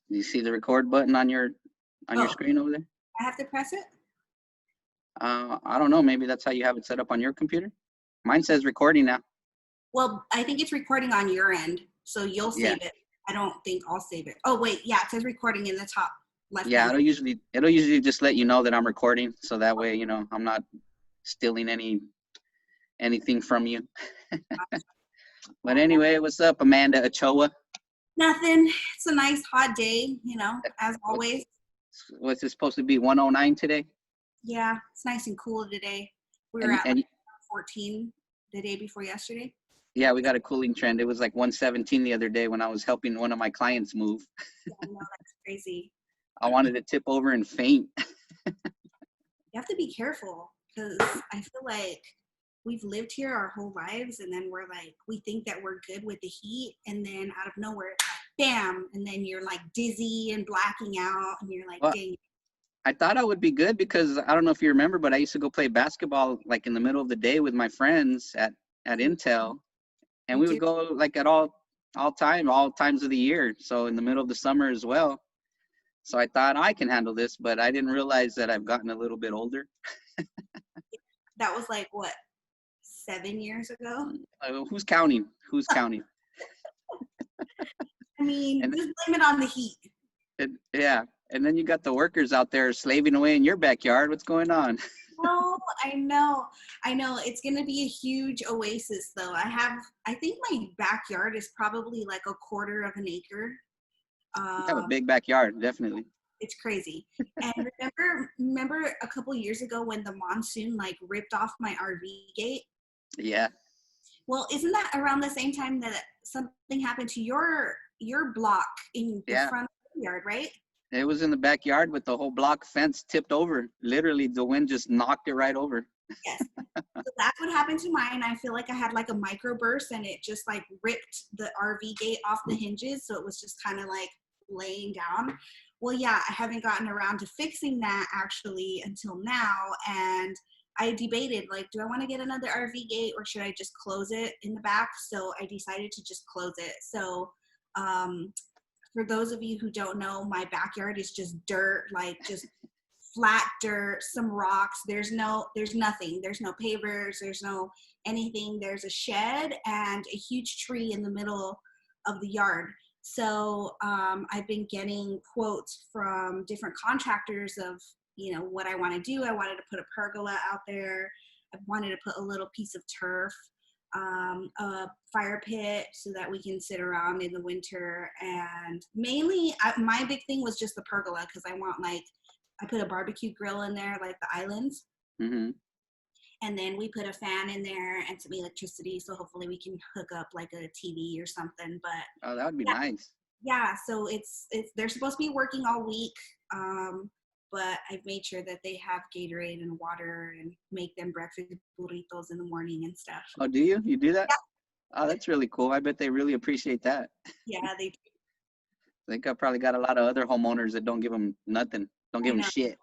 You see the record button on your Oh, screen over there? I have to press it? I don't know. Maybe that's how you have it set up on your computer. Mine says recording now. Well, I think it's recording on your end, so you'll Yeah, save it. I don't think I'll save it. Oh, wait, yeah, it says recording in the top yeah. left-hand. It'll usually just let you know that I'm recording, so that way I'm not stealing anything from you. But anyway, what's up, Amanda Ochoa? Nothing. It's a nice hot day, as What's always. what's it supposed to be? 109 today? Yeah, it's nice and cool today. We were And at like and 14 the day before yesterday. yeah, we got a cooling trend. It was like 117 the other day when I was helping one of my clients move. Yeah, I know, that's crazy. I wanted to tip over and faint. You have to be careful because I feel like we've lived here our whole lives and then we're like, we think that we're good with the heat and then out of nowhere, it's like, bam, and then you're like dizzy and blacking out and you're like, Well, dang. I thought I would be good because I don't know if you remember, but I used to go play basketball like in the middle of the day with my friends at Intel, and You we do. would go like at all times of the year. So in the middle of the summer as well. So I thought I can handle this, but I didn't realize that I've gotten a little bit older. That was like what, 7 years ago? Who's counting? Who's counting? I mean, And, just blame it on the heat. yeah, and then you got the workers out there slaving away in your backyard. What's going on? No, I know. I know. It's going to be a huge oasis, though. I think my backyard is probably like a quarter of an acre. You have a Um, big backyard, definitely. it's crazy. And remember a couple years ago when the monsoon like ripped off my RV gate? Yeah, Well, isn't that around the same time that something happened to your block in the yeah. front of the yard, right? It was in the backyard with the whole block fence tipped over. Literally, the wind just knocked it right over. Yes. So that's what happened to mine. I feel like I had like a microburst and it just like ripped the RV gate off the hinges. So it was just kind of like laying down. Well, yeah, I haven't gotten around to fixing that actually until now. And I debated like, do I want to get another RV gate or should I just close it in the back? So I decided to just close it. So um, for those of you who don't know, my backyard is just dirt, like just flat dirt, some rocks. There's nothing. There's no pavers. There's no anything. There's a shed and a huge tree in the middle of the yard. So I've been getting quotes from different contractors of what I want to do. I wanted to put a pergola out there. I wanted to put a little piece of turf, a fire pit so that we can sit around in the winter. And mainly, my big thing was just the pergola because I want like I put a barbecue grill in there, like the islands. Hmm. And then we put a fan in there and some electricity. So hopefully we can hook up like a TV or something. But Oh, that would be yeah, nice. yeah. So it's they're supposed to be working all week. But I've made sure that they have Gatorade and water and make them breakfast burritos in the morning and stuff. Oh, do you? You do that? Oh, that's really cool. I bet they really appreciate that. Yeah, yeah, they. I think I probably got a lot of other homeowners that don't give them nothing, don't I give them know. shit.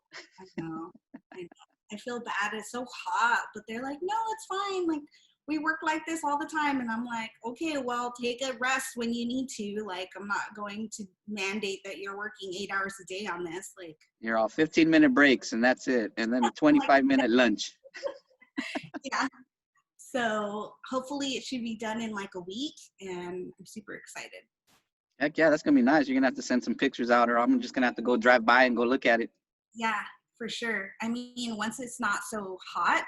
I know. I know. I feel bad. It's so hot, but they're like, no, it's fine. Like we work like this all the time, and I'm like, okay, well, take a rest when you need to. Like I'm not going to mandate that you're working 8 hours a day on this. Like, You're all 15-minute breaks and that's it. And then a like 25-minute lunch. yeah. So hopefully it should be done in like a week, and I'm super excited. Heck yeah, that's going to be nice. You're going to have to send some pictures out or I'm just going to have to go drive by and go look at it. Yeah, for sure. I mean, once it's not so hot,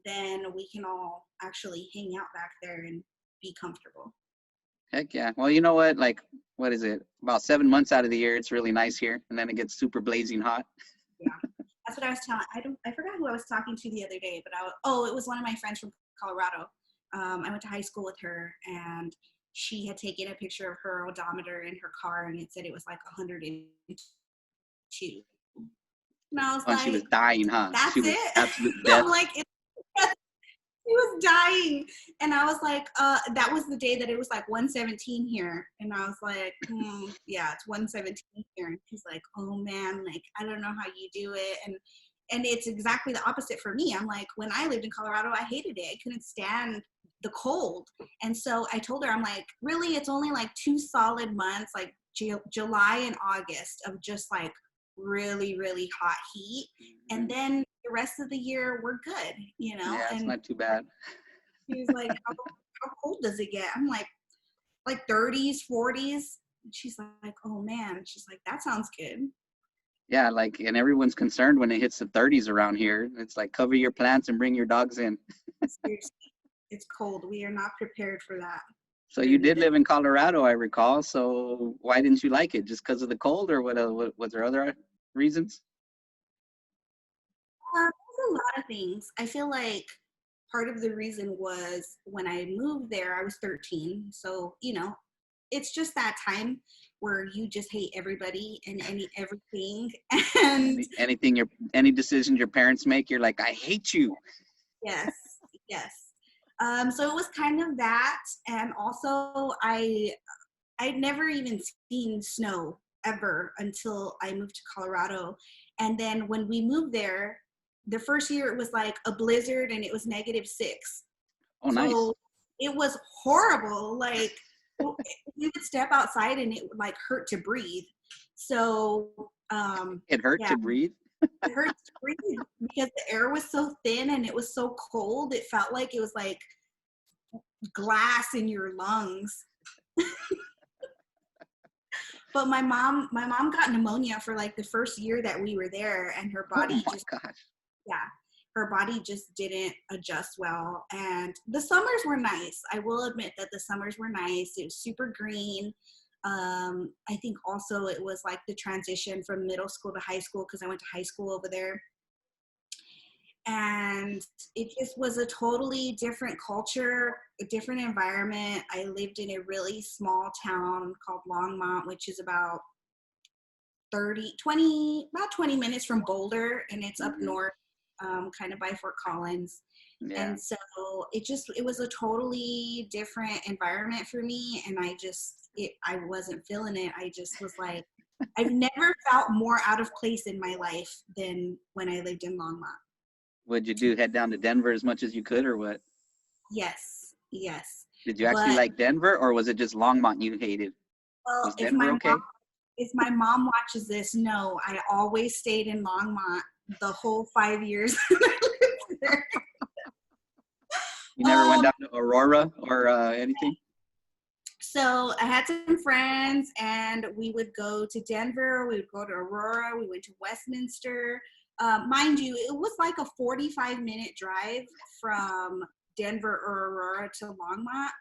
then we can all actually hang out back there and be comfortable. Heck yeah. Well, you know what? Like, what is it? About 7 months out of the year, it's really nice here. And then it gets super blazing hot. Yeah, that's what I was telling. I forgot who I was talking to the other day, but it was one of my friends from Colorado. I went to high school with her, and she had taken a picture of her odometer in her car, and it said it was like 102. And I was And she was like, dying, huh? "That's She was it." absolute I'm death. like, he was dying, and I was like, that was the day that it was like 117 here, and I was like, yeah, it's 117 here, and she's like, oh man, like I don't know how you do it, and And it's exactly the opposite for me. I'm like, when I lived in Colorado, I hated it. I couldn't stand the cold. And so I told her, I'm like, really, it's only like 2 solid months, like July and August of just like really, really hot heat. And then the rest of the year, we're good, you know? Yeah, it's And not too bad. she was like, how cold does it get? I'm like 30s, 40s. And she's like, oh man. She's like, that sounds good. Yeah, like, and everyone's concerned when it hits the 30s around here. It's like, cover your plants and bring your dogs in. Seriously, it's cold. We are not prepared for that. So you did live in Colorado, I recall. So why didn't you like it? Just because of the cold, or what was there other reasons? There's a lot of things. I feel like part of the reason was when I moved there, I was 13. So, you know, it's just that time where you just hate everybody and everything. And Any decisions your parents make, you're like, I hate you. yes, yes. So it was kind of that. And also I'd never even seen snow ever until I moved to Colorado. And then when we moved there, the first year it was like a blizzard and it was -6. Oh, nice. So it was horrible. Like we would step outside and it would like hurt to breathe. So It hurt yeah, to breathe. it hurt to breathe because the air was so thin and it was so cold. It felt like it was like glass in your lungs. But my mom got pneumonia for like the first year that we were there, and her Oh body my just, gosh. yeah, her body just didn't adjust well. And the summers were nice. I will admit that the summers were nice. It was super green. I think also it was like the transition from middle school to high school because I went to high school over there. And it just was a totally different culture, a different environment. I lived in a really small town called Longmont, which is about 20 minutes from Boulder, and it's up north, kind of by Fort Collins. Yeah. And so it was a totally different environment for me. And I wasn't feeling it. I just was like, I've never felt more out of place in my life than when I lived in Longmont. What'd you do? Head down to Denver as much as you could, or what? Yes, yes. Did you actually But like Denver, or was it just Longmont you hated? well, Was Denver okay? if my mom watches this, no, I always stayed in Longmont the whole 5 years. You never went down to Aurora or anything? So I had some friends, and we would go to Denver. We would go to Aurora. We went to Westminster. Mind you, it was like a 45-minute drive from Denver or Aurora to Longmont.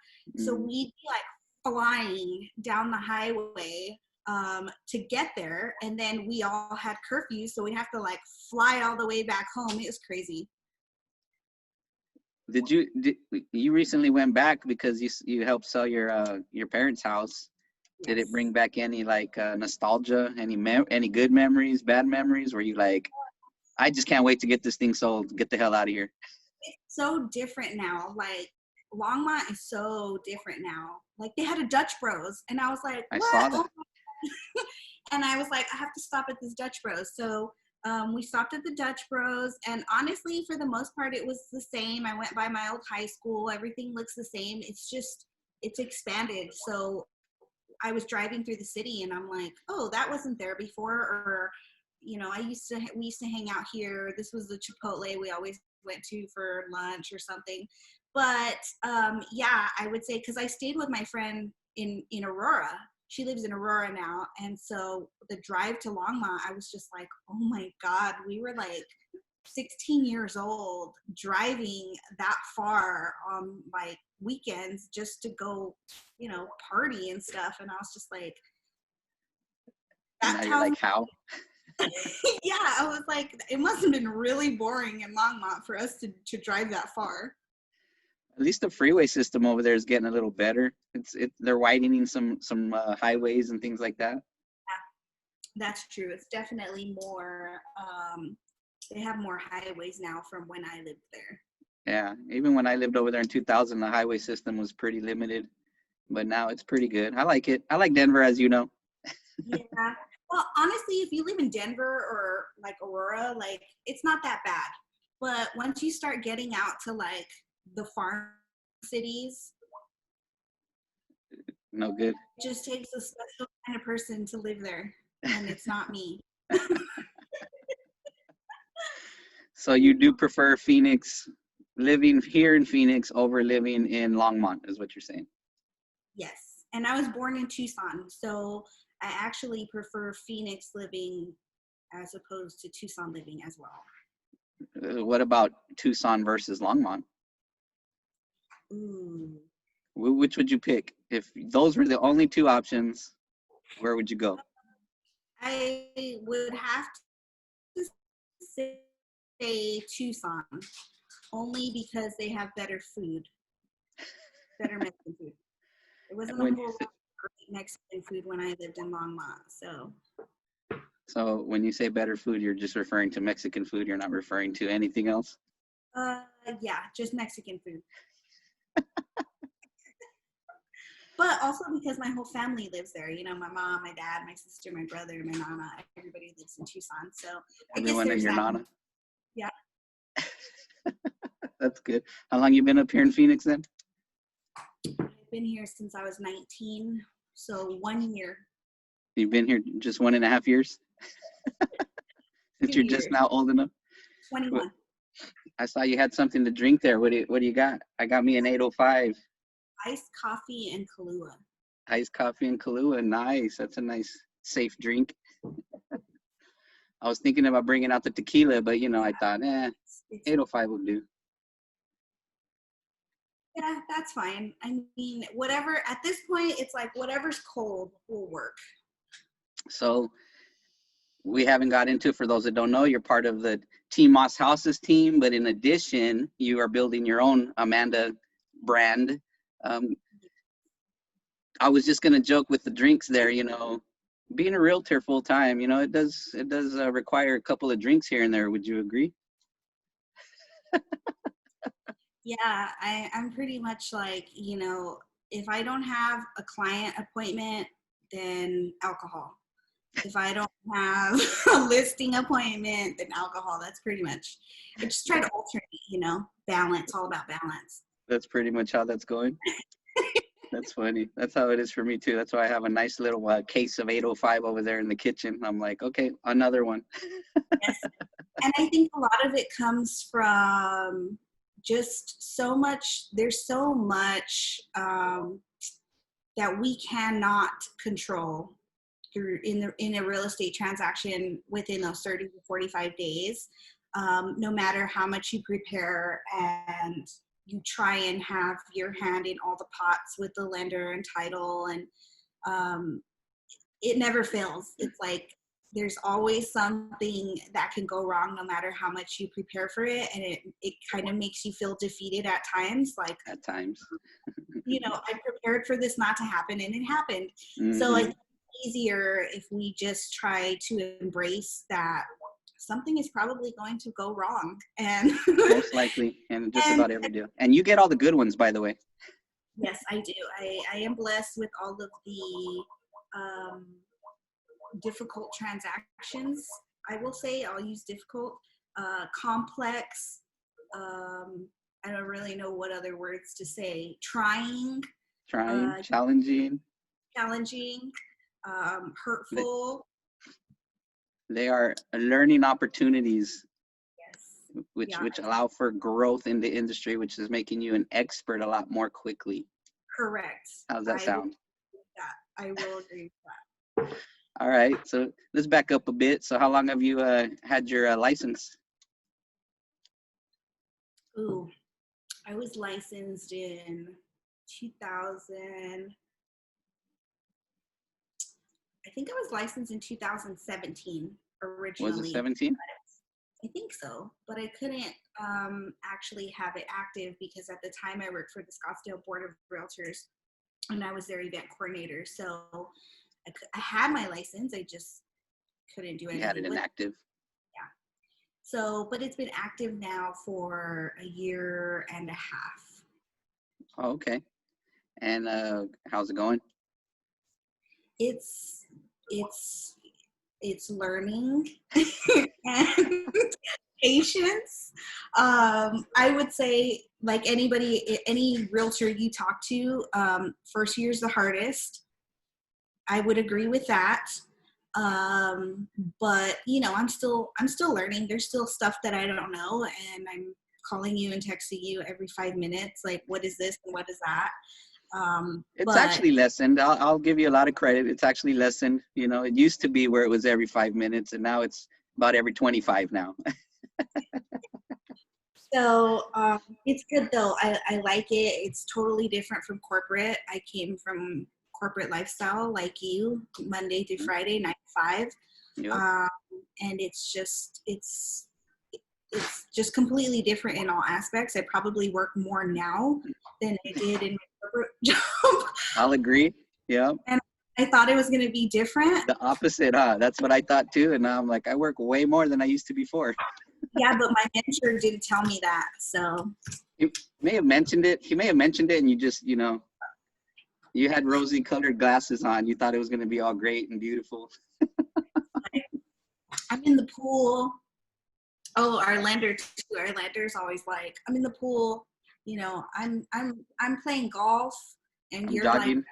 So we'd be like flying down the highway to get there. And then we all had curfew, so we'd have to like fly all the way back home. It was crazy. Did you recently went back because you helped sell your parents' house? Did it Yes. bring back any like nostalgia, any good memories, bad memories? Were you like, I just can't wait to get this thing sold, get the hell out of here? It's so different now. Like Longmont is so different now. Like they had a Dutch Bros, and I was like, I what? saw that. And I was like, I have to stop at this Dutch Bros. So we stopped at the Dutch Bros, and honestly, for the most part, it was the same. I went by my old high school. Everything looks the same. It's expanded. So I was driving through the city, and I'm like, oh, that wasn't there before. Or, you know, we used to hang out here. This was the Chipotle we always went to for lunch or something. But yeah, I would say because I stayed with my friend in Aurora. She lives in Aurora now, and so the drive to Longmont, I was just like, oh my God, we were like 16 years old driving that far on like weekends just to go, you know, party and stuff. And I was just like, And that now you're town. like, how? Yeah, I was like, it must have been really boring in Longmont for us to drive that far. At least the freeway system over there is getting a little better. They're widening some highways and things like that. Yeah, that's true. It's definitely more, they have more highways now from when I lived there. Yeah, even when I lived over there in 2000, the highway system was pretty limited, but now it's pretty good. I like it. I like Denver, as you know. Yeah, Well, honestly, if you live in Denver or like Aurora, like it's not that bad. But once you start getting out to like the farm cities, No good. it just takes a special kind of person to live there, and it's not me. So you do prefer Phoenix, living here in Phoenix over living in Longmont, is what you're saying. Yes, and I was born in Tucson, so I actually prefer Phoenix living as opposed to Tucson living as well. What about Tucson versus Longmont? Ooh, Which would you pick? If those were the only two options, where would you go? I would have to say Tucson, only because they have better food, better Mexican food. It wasn't a When whole lot of great Mexican food when I lived in Longmont, so. So when you say better food, you're just referring to Mexican food. You're not referring to anything else. Yeah, just Mexican food. But also because my whole family lives there. You know, my mom, my dad, my sister, my brother, my nana, everybody lives in Tucson. So I guess Everyone and there's your that. nana. Yeah. That's good. How long you been up here in Phoenix then? I've been here since I was 19, so 1 year. You've been here just 1.5 years? Since 2 you're just years. now old enough? 21. I saw you had something to drink there. What do you got? I got me an 805. Iced coffee and Kahlua. Iced coffee and Kahlua. Nice. That's a nice, safe drink. I was thinking about bringing out the tequila, but I thought, It's 805 will do. yeah, that's fine. I mean, whatever, at this point, it's like whatever's cold will work. So we haven't got into, for those that don't know, you're part of the Team Moss Houses team, but in addition, you are building your own Amanda brand. I was just gonna joke with the drinks there, being a realtor full time, it does require a couple of drinks here and there. Would you agree? Yeah, I'm pretty much like, if I don't have a client appointment, then alcohol. If I don't have a listing appointment, then alcohol. That's pretty much. I just try to alternate, balance, all about balance. That's pretty much how that's going. That's funny. That's how it is for me too. That's why I have a nice little case of 805 over there in the kitchen. I'm like, okay, another one. Yes. And I think a lot of it comes from just so much, there's so much that we cannot control through in a real estate transaction within those 30 to 45 days. No matter how much you prepare and you try and have your hand in all the pots with the lender and title, and it never fails. It's like there's always something that can go wrong no matter how much you prepare for it, and it kind of makes you feel defeated at times, like At times. I prepared for this not to happen and it happened. Mm-hmm. So like easier if we just try to embrace that something is probably going to go wrong, and most likely, and just about every deal. And you get all the good ones, by the way. Yes, I do. I am blessed with all of the difficult transactions. I will say, I'll use difficult, complex. I don't really know what other words to say. Trying, challenging, hurtful. They are learning opportunities. Yes. Which allow for growth in the industry, which is making you an expert a lot more quickly. Correct. How's that sound? I will agree with that. All right, so let's back up a bit. So how long have you had your license? Ooh, I was licensed in 2000. I think I was licensed in 2017 originally. Was it 17? I think so, but I couldn't actually have it active because at the time I worked for the Scottsdale Board of Realtors and I was their event coordinator. So I had my license, I just couldn't do anything. You had it inactive. Yeah. So, but it's been active now for a year and a half. Oh, okay. And how's it going? It's it's learning and patience. I would say, like anybody, any realtor you talk to, first year's the hardest. I would agree with that. But you know, I'm still learning. There's still stuff that I don't know, and I'm calling you and texting you every 5 minutes, like, what is this and what is that? It's But actually lessened. I'll give you a lot of credit. It's actually lessened. You know, it used to be where it was every 5 minutes, and now it's about every 25 now. so it's good though. I like it. It's totally different from corporate. I came from corporate lifestyle like you, Monday through Friday, 9 to 5. Yep. Um, and it's just completely different in all aspects. I probably work more now than I did in my corporate job. I'll agree. Yep. And I thought it was going to be different. The opposite, huh? That's what I thought too. And now I'm like, I work way more than I used to before. Yeah, but my mentor didn't tell me that. So He may have mentioned it. He may have mentioned it, and you just, you know, you had rosy colored glasses on. You thought it was going to be all great and beautiful. I'm in the pool. Oh, our lender too. Our lender's always like, I'm in the pool. You know, I'm playing golf, and I'm you're jogging. like,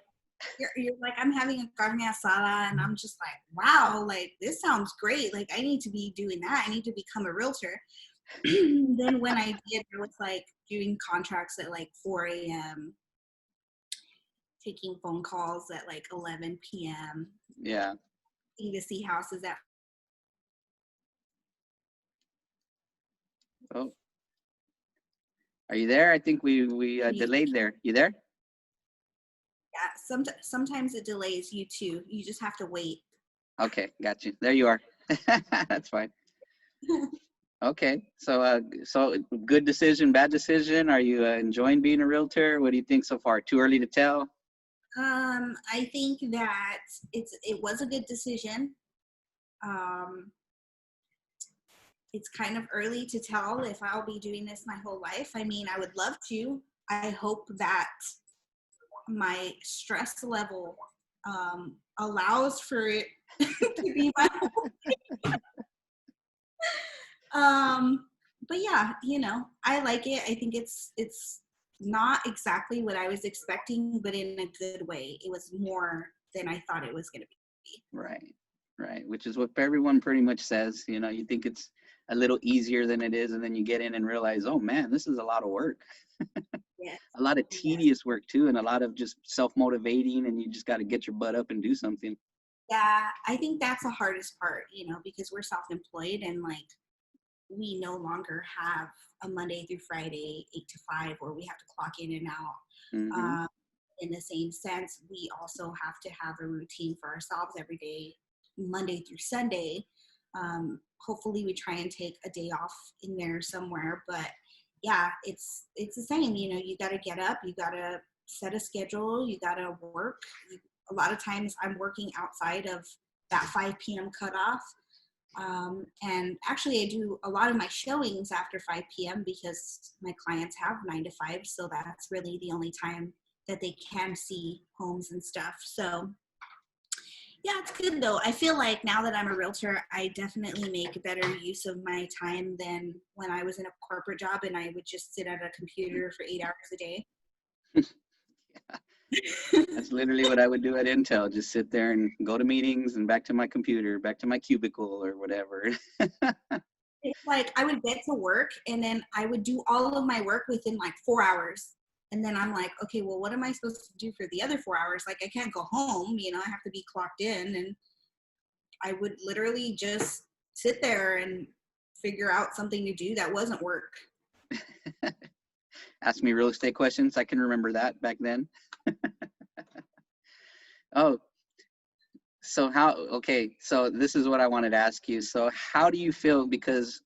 you're like, I'm having a carne asada, and I'm just like, wow, like this sounds great. Like I need to be doing that. I need to become a realtor. Then when I did, I was like doing contracts at like 4 a.m., taking phone calls at like 11 p.m., Yeah. to see houses at. Oh, are you there? I think we delayed there. You there? Yeah, sometimes it delays you too. You just have to wait. Okay, got you. There you are. That's fine. Okay, so good decision, bad decision. Are you enjoying being a realtor? What do you think so far? Too early to tell? I think that it was a good decision. Um, it's kind of early to tell if I'll be doing this my whole life. I mean, I would love to. I hope that my stress level allows for it to be my but yeah, you know, I like it. I think it's not exactly what I was expecting, but in a good way. It was more than I thought it was going to be. Right, right. Which is what everyone pretty much says. You know, you think it's a little easier than it is, and then you get in and realize, oh man, this is a lot of work. Yes. A lot of tedious work too, and a lot of just self-motivating, and you just got to get your butt up and do something. Yeah, I think that's the hardest part, you know, because we're self-employed and like we no longer have a Monday through Friday 8 to 5 where we have to clock in and out. Mm-hmm. Um, in the same sense, we also have to have a routine for ourselves every day, Monday through Sunday. Hopefully, we try and take a day off in there somewhere. But yeah, it's the same. You know, you got to get up, you got to set a schedule, you got to work. A lot of times, I'm working outside of that 5 p.m. cutoff. And actually, I do a lot of my showings after 5 p.m. because my clients have 9 to 5. So that's really the only time that they can see homes and stuff. So yeah, it's good though. I feel like now that I'm a realtor, I definitely make better use of my time than when I was in a corporate job and I would just sit at a computer for 8 hours a day. That's literally what I would do at Intel. Just sit there and go to meetings and back to my computer, back to my cubicle or whatever. It's like I would get to work and then I would do all of my work within like 4 hours. And then I'm like, okay, well, what am I supposed to do for the other 4 hours? Like I can't go home, you know, I have to be clocked in. And I would literally just sit there and figure out something to do that wasn't work. Ask me real estate questions. I can remember that back then. Oh, so so this is what I wanted to ask you. So how do you feel? Because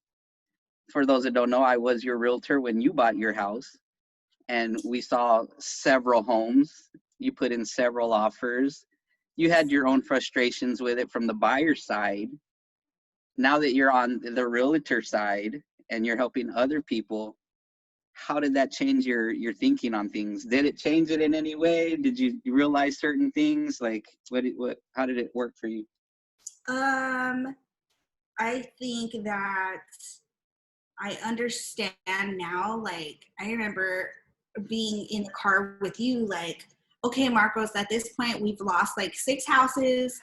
for those that don't know, I was your realtor when you bought your house, and we saw several homes. You put in several offers. You had your own frustrations with it from the buyer side. Now that you're on the realtor side and you're helping other people, how did that change your thinking on things? Did it change it in any way? Did you realize certain things? Like how did it work for you? I think that I understand now. Like, I remember being in the car with you, like, okay, Marcos, at this point, we've lost like 6 houses.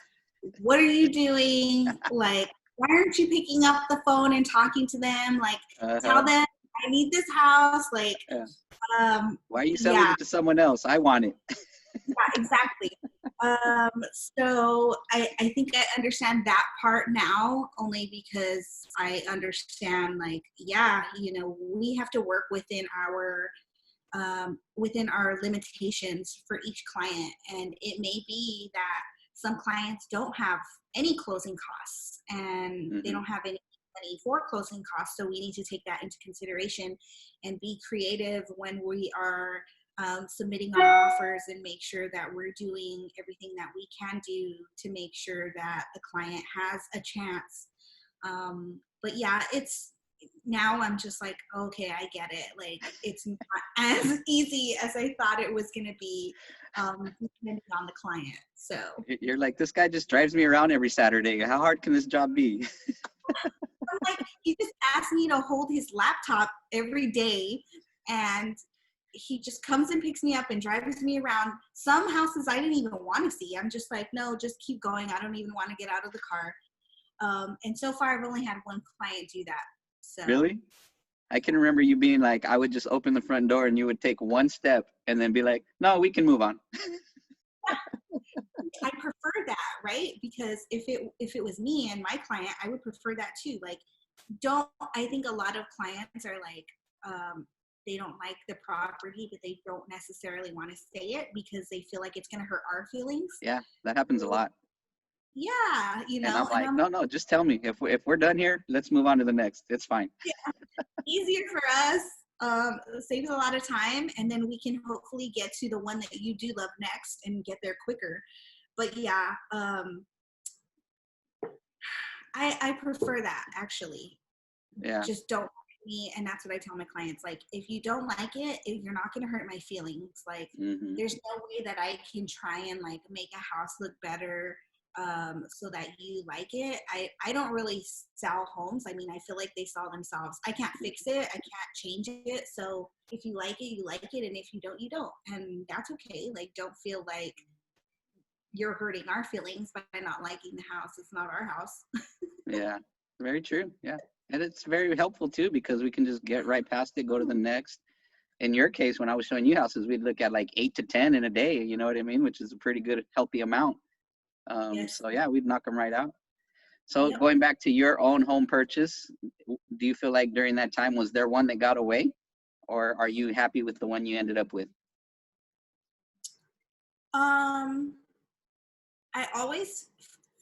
What are you doing? Like, why aren't you picking up the phone and talking to them? Like, tell Uh-huh. them I need this house. Like, Yeah. um, Why are you selling yeah, it to someone else? I want it. yeah, exactly. So I think I understand that part now only because I understand, like, yeah, we have to work within our limitations for each client. And it may be that some clients don't have any closing costs and they Hmm. don't have any money for closing costs. So we need to take that into consideration and be creative when we are submitting our offers, and make sure that we're doing everything that we can do to make sure that the client has a chance. But yeah, it's now I'm just like, okay, I get it. Like, it's not as easy as I thought it was going to be, depending on the client. So You're like, this guy just drives me around every Saturday. How hard can this job be? I'm like, he just asked me to hold his laptop every day, and he just comes and picks me up and drives me around some houses I didn't even want to see. I'm just like, no, just keep going. I don't even want to get out of the car. And so far, I've only had one client do that. So Really? I can remember you being like, I would just open the front door and you would take one step and then be like, no, we can move on. I prefer that, right? Because if it was me and my client, I would prefer that too. Like, don't I think a lot of clients are like, they don't like the property, but they don't necessarily want to say it because they feel like it's going to hurt our feelings. Yeah, that happens a So, lot. yeah, And I'm and like, I'm no, no, just tell me. If we're done here, let's move on to the next. It's fine. easier for us. Saves a lot of time, and then we can hopefully get to the one that you do love next and get there quicker. But yeah, I prefer that actually. Yeah. Just don't like me, and that's what I tell my clients. Like, if you don't like it, if you're not going to hurt my feelings. Like, Hmm. there's no way that I can try and like make a house look better, so that you like it. I don't really sell homes. I mean, I feel like they sell themselves. I can't fix it, I can't change it. So if you like it, you like it, and if you don't, you don't, and that's okay. Like, don't feel like you're hurting our feelings by not liking the house. It's not our house. Yeah. Very true. Yeah. And it's very helpful too because we can just get right past it, go to the next. In your case, when I was showing you houses, we'd look at like 8 to 10 in a day, you know what I mean? Which is a pretty good, healthy amount. Yes. So yeah, we'd knock them right out. So Yep. going back to your own home purchase, do you feel like during that time, was there one that got away? Or are you happy with the one you ended up with? um I always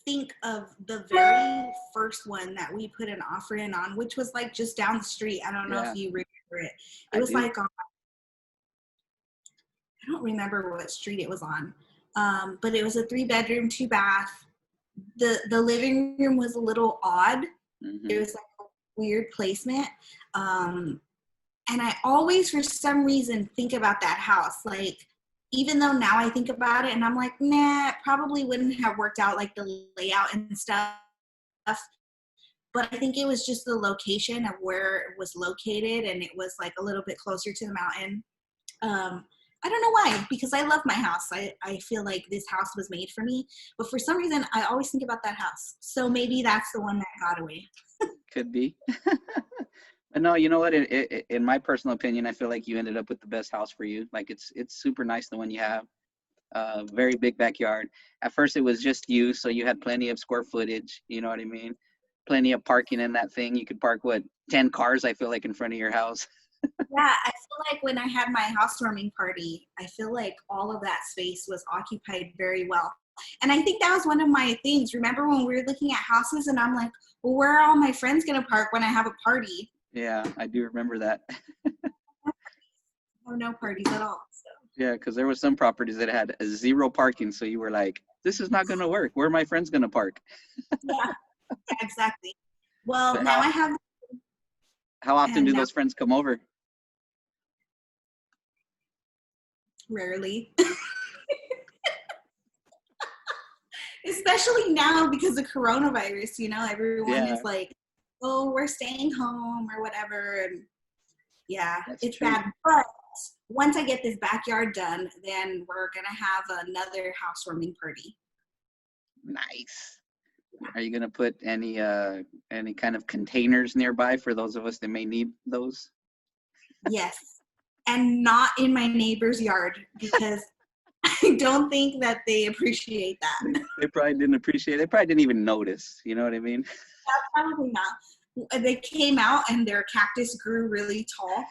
think of the very first one that we put an offer in on, which was like just down the street. I don't know if Yeah, you remember it. It I was do. like on, I don't remember what street it was on, but it was a 3 bedroom, 2 bath. The living room was a little odd. It Hmm. was like a weird placement. Um, and I always, for some reason, think about that house. Like, even though now I think about it and I'm like, nah, it probably wouldn't have worked out, like the layout and stuff. But I think it was just the location of where it was located, and it was like a little bit closer to the mountain. Um, I don't know why, because I love my house. I feel like this house was made for me. But for some reason, I always think about that house. So maybe that's the one that got away. Could be. But no, you know what? In my personal opinion, I feel like you ended up with the best house for you. Like it's super nice the one you have. Very big backyard. At first, it was just you, so you had plenty of square footage. You know what I mean? Plenty of parking in that thing. You could park what 10 cars? I feel like in front of your house. Yeah, I feel like when I had my housewarming party, I feel like all of that space was occupied very well. And I think that was one of my things. Remember when we were looking at houses and I'm like, well, where are all my friends going to park when I have a party? Yeah, I do remember that. Or no parties at all. So, Yeah, because there were some properties that had zero parking, so you were like, "This is not going to work. Where are my friends going to park?" yeah, yeah, exactly. Well, But now how I have, how often and do now those friends come over? rarely. Especially now because of coronavirus, everyone Yeah, is like, oh, we're staying home or whatever. And yeah, that's it's true. bad. But once I get this backyard done, then we're going to have another housewarming party. Nice. Are you gonna put any kind of containers nearby for those of us that may need those? Yes. And not in my neighbor's yard because I don't think that they appreciate that. They probably didn't appreciate it. They probably didn't even notice. You know what I mean? Probably not. They came out and their cactus grew really tall.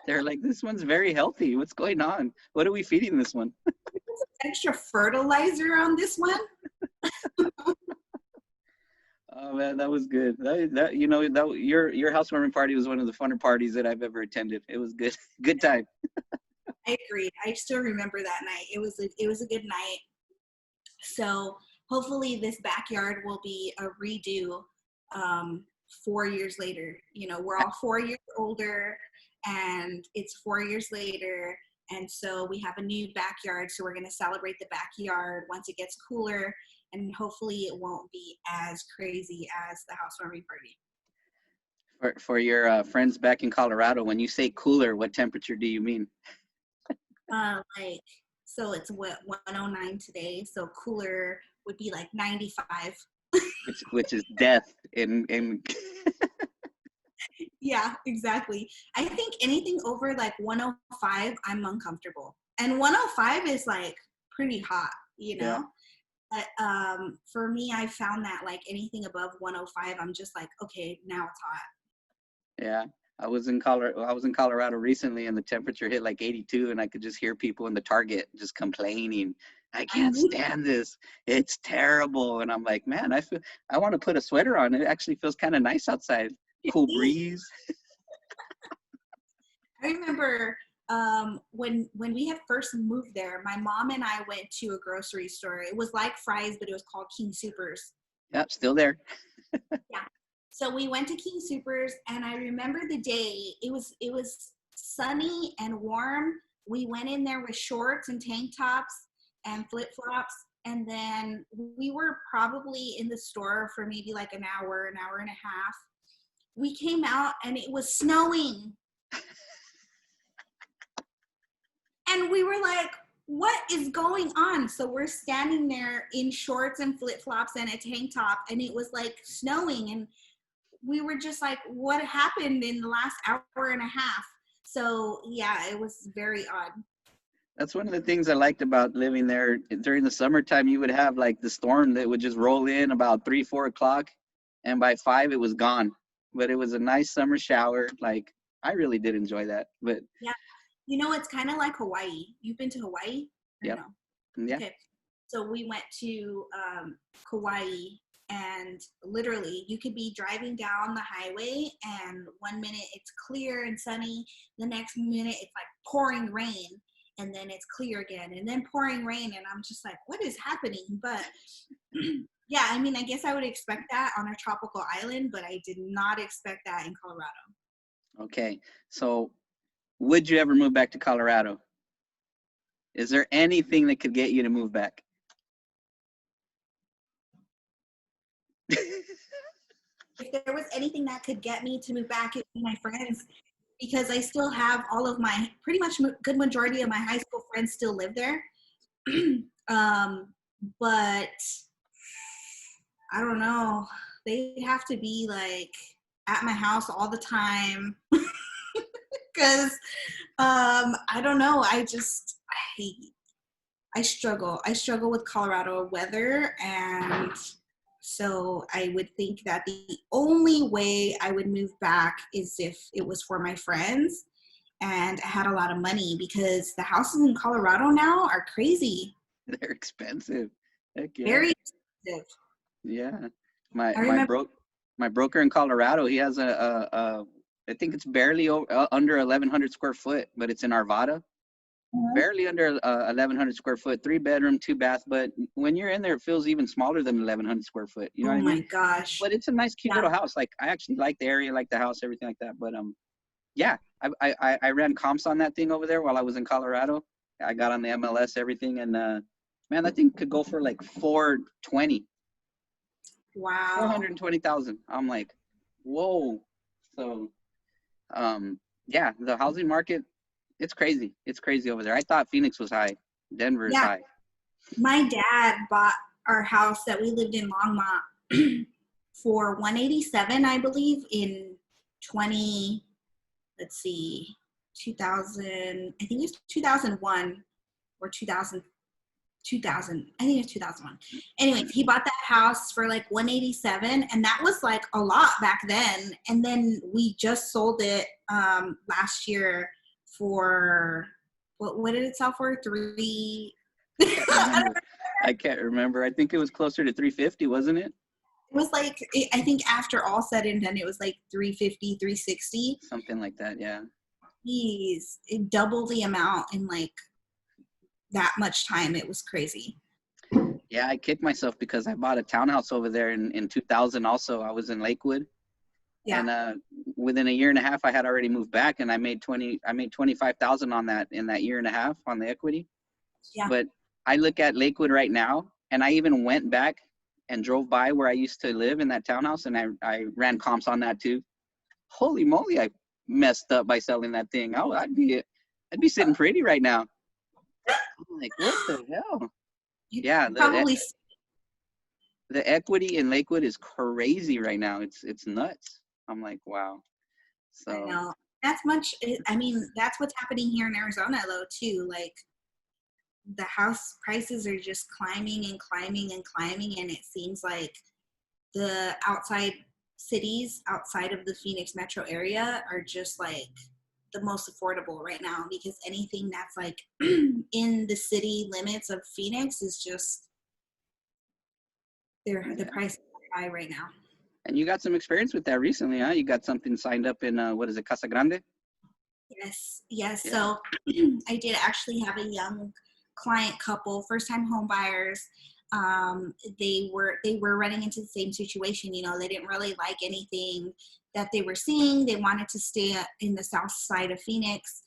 They're like, this one's very healthy. What's going on? What are we feeding this one? Extra fertilizer on this one. Oh man, that was good. Your housewarming party was one of the funner parties that I've ever attended. It was good, good time. I agree. I still remember that night. It was a good night. So hopefully this backyard will be a redo 4 years later. We're all 4 years older and it's 4 years later. And so we have a new backyard. So we're going to celebrate the backyard once it gets cooler. And hopefully it won't be as crazy as the housewarming party. For your friends back in Colorado, when you say cooler, what temperature do you mean? So it's what 109 today. So cooler would be like 95. Which is death in Yeah, exactly. I think anything over like 105, I'm uncomfortable. And 105 is like pretty hot, Yeah. But for me, I found that like anything above 105, I'm just like, okay, now it's hot. Yeah. I was in Colorado recently and the temperature hit like 82 and I could just hear people in the Target just complaining. I can't stand this. It's terrible. And I'm like, man, I want to put a sweater on. It actually feels kind of nice outside. Cool breeze. I remember when we had first moved there, my mom and I went to a grocery store. It was like Fry's, but it was called King Soopers. Yep, still there. Yeah. So we went to King Soopers, and I remember the day. It was sunny and warm. We went in there with shorts and tank tops and flip flops, and then we were probably in the store for maybe like an hour and a half. We came out and it was snowing. And we were like, what is going on? So we're standing there in shorts and flip-flops and a tank top, and it was like snowing. And we were just like, what happened in the last hour and a half? So yeah, it was very odd. That's one of the things I liked about living there. During the summertime, you would have like the storm that would just roll in about 3, 4 o'clock. And by 5, it was gone. But it was a nice summer shower. Like, I really did enjoy that. But yeah, it's kind of like Hawaii. You've been to Hawaii? Yep. No? Yeah. Okay. So we went to Kauai, and literally you could be driving down the highway and one minute it's clear and sunny, the next minute it's like pouring rain, and then it's clear again and then pouring rain, and I'm just like, what is happening? But yeah, I mean, I guess I would expect that on a tropical island, but I did not expect that in Colorado. Okay. So would you ever move back to Colorado? Is there anything that could get you to move back? If there was anything that could get me to move back, it would be my friends, because I still have all of my, pretty much good majority of my high school friends still live there. But I don't know. They have to be like at my house all the time. Because I don't know. I struggle. I struggle with Colorado weather, and so I would think that the only way I would move back is if it was for my friends and I had a lot of money, because the houses in Colorado now are crazy. They're expensive. Heck yeah. Very expensive. Yeah. My broker in Colorado, he has I think it's barely under 1,100 square foot, but it's in Arvada. Mm-hmm. Barely under 1,100 square foot, 3-bedroom, 2-bath. But when you're in there, it feels even smaller than 1,100 square foot. You know what I mean? Oh my gosh! But it's a nice, cute little house. Like, I actually like the area, like the house, everything like that. But yeah, I ran comps on that thing over there while I was in Colorado. I got on the MLS, everything, and man, that thing could go for like 420, Wow. 420,000. I'm like, whoa. So, yeah, the housing market, it's crazy. It's crazy over there. I thought Phoenix was high. Denver is Yeah, high. my dad bought our house that we lived in Longmont for 187, I believe, in 20, let's see, 2000, I think it was 2001 or 2000, I think it was 2001. Anyways, he bought that house for like 187, and that was like a lot back then. And then we just sold it last year for, what did it sell for? Three. I can't remember. I can't remember. I think it was closer to 350, wasn't it? It was like, I think after all said and done, it was like 350, 360. Something like that, yeah. Jeez, it doubled the amount in like that much time. It was crazy. Yeah, I kicked myself because I bought a townhouse over there in 2000 also. I was in Lakewood. Yeah. And within a year and a half, I had already moved back, and I made 25,000 on that in that year and a half on the equity. Yeah. But I look at Lakewood right now, and I even went back and drove by where I used to live in that townhouse, and I ran comps on that too. Holy moly, I messed up by selling that thing. I'd be sitting pretty right now. I'm like, what the hell? Yeah, Probably. the equity in Lakewood is crazy right now. It's nuts. I'm like, wow. So I know. I mean, that's what's happening here in Arizona, though, too. Like, the house prices are just climbing and climbing and climbing, and it seems like the outside cities outside of the Phoenix metro area are just like the most affordable right now, because anything that's like in the city limits of Phoenix is just the price is high right now. And you got some experience with that recently, huh? You got something signed up in what is it, Casa Grande? Yes. Yeah. Yeah. So I did actually have a young client couple, first time home buyers. They were running into the same situation. You know, they didn't really like anything that they were seeing. They wanted to stay in the south side of Phoenix.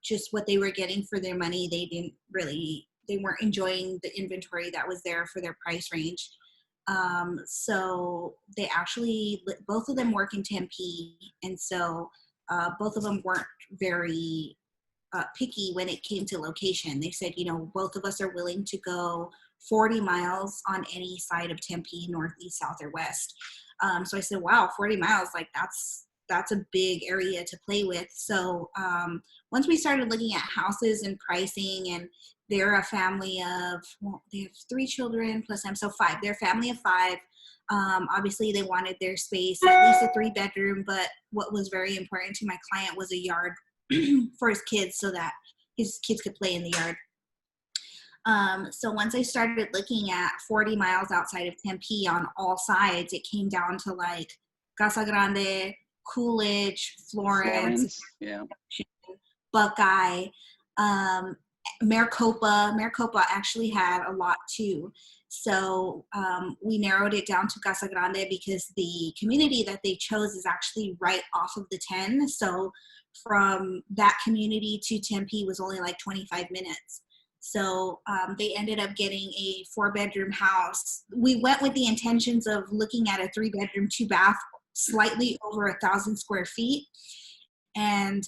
Just what they were getting for their money, they weren't enjoying the inventory that was there for their price range. So they actually, both of them work in Tempe, and so both of them weren't very picky when it came to location. They said, you know, both of us are willing to go 40 miles on any side of Tempe, northeast, south, or west. So I said, wow, 40 miles, like that's a big area to play with. So once we started looking at houses and pricing, and they're a family of, well, they have 3 children plus them, so 5. They're a family of 5. Obviously, they wanted their space, at least a 3-bedroom, but what was very important to my client was a yard for his kids so that his kids could play in the yard. So once I started looking at 40 miles outside of Tempe on all sides, it came down to like Casa Grande, Coolidge, Florence, Yeah. Buckeye, Maricopa. Maricopa actually had a lot too. So we narrowed it down to Casa Grande because the community that they chose is actually right off of the 10. So from that community to Tempe was only like 25 minutes. So they ended up getting a 4-bedroom house. We went with the intentions of looking at a 3-bedroom, 2-bath, slightly over 1,000 square feet. And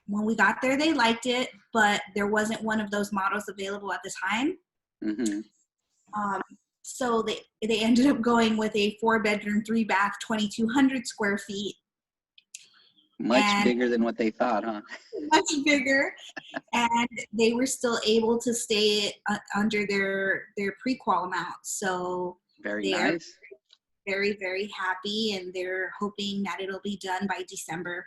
when we got there, they liked it, but there wasn't one of those models available at the time. Mm-hmm. So they ended up going with a 4-bedroom, 3-bath, 2,200 square feet. Much bigger than what they thought, huh? Much bigger. And they were still able to stay under their pre-qual amount. So very they are nice. very, very happy, and they're hoping that it'll be done by December.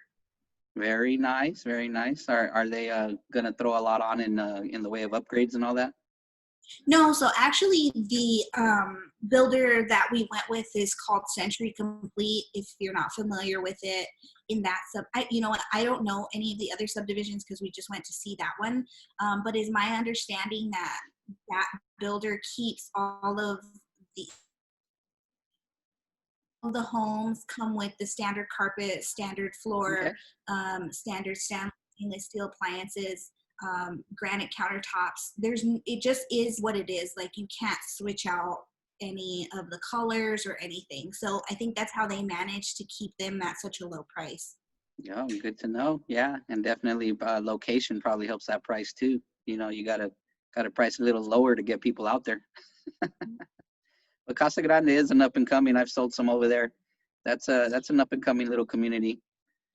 Very nice, very nice. Are they gonna throw a lot on in the way of upgrades and all that? No, so actually the builder that we went with is called Century Complete. If you're not familiar with it, in that you know what, I don't know any of the other subdivisions because we just went to see that one. But is my understanding that that builder keeps all of the homes come with the standard carpet, standard floor, Okay. standard stainless steel appliances. granite countertops. It just is what it is. Like you can't switch out any of the colors or anything. So I think that's how they manage to keep them at such a low price. Yeah, good to know. Yeah, and definitely location probably helps that price too. You know, you gotta price a little lower to get people out there. But Casa Grande is an up and coming. I've sold some over there. That's an up and coming little community.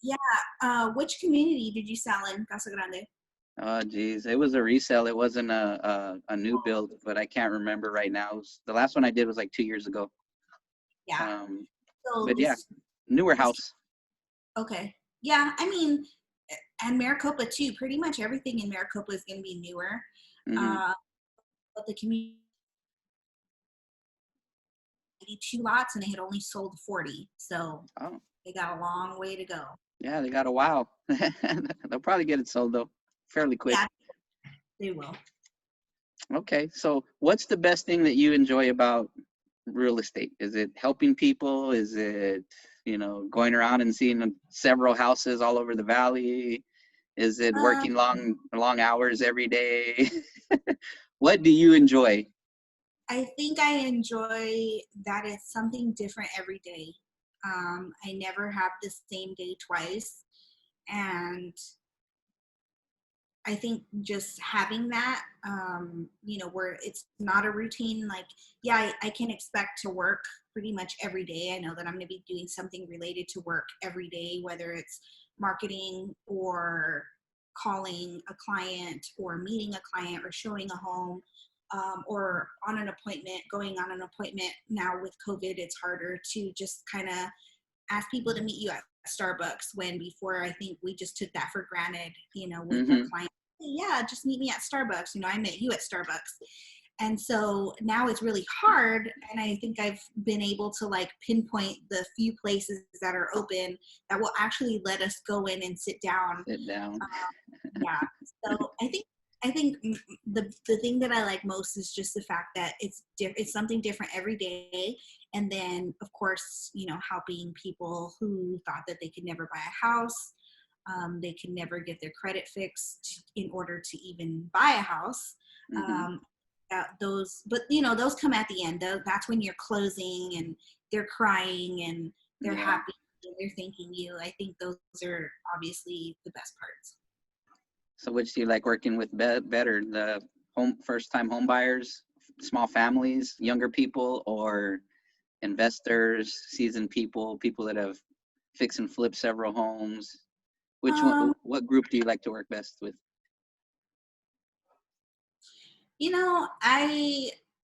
Yeah. Which community did you sell in Casa Grande? Oh geez, it was a resale. It wasn't a new build, but I can't remember right now. The last one I did was like 2 years ago. Yeah. Um, So but yeah, newer this house. okay. Yeah, I mean, and Maricopa too. Pretty much everything in Maricopa is going to be newer. Hmm. Uh, but the community 82 lots and they had only sold 40. So Oh, they got a long way to go. yeah, they got a wow. They'll probably get it sold though, fairly quick. Yeah, they will. Okay, so what's the best thing that you enjoy about real estate? Is it helping people? Is it, going around and seeing several houses all over the valley? Is it Um, working long hours every day? What do you enjoy? I think I enjoy that it's something different every day. I never have the same day twice. And I think just having that, where it's not a routine, like, yeah, I can expect to work pretty much every day. I know that I'm going to be doing something related to work every day, whether it's marketing or calling a client or meeting a client or showing a home, or on an appointment, going on an appointment. Now with COVID, it's harder to just kind of ask people to meet you at Starbucks, when before I think we just took that for granted, with our Hmm. clients. Hey, yeah, just meet me at Starbucks. I met you at Starbucks. And so now it's really hard. And I think I've been able to like pinpoint the few places that are open that will actually let us go in and sit down. Sit down. Yeah. So I think the thing that I like most is just the fact that it's something different every day. And then of course, helping people who thought that they could never buy a house, they can never get their credit fixed in order to even buy a house. Hmm. Um, but those come at the end. That's when you're closing and they're crying and they're Yeah. happy and they're thanking you. I think those are obviously the best parts. So which do you like working with better, the first time home buyers, small families, younger people, or investors, seasoned people, people that have fixed and flipped several homes? Which one, Um, what group do you like to work best with?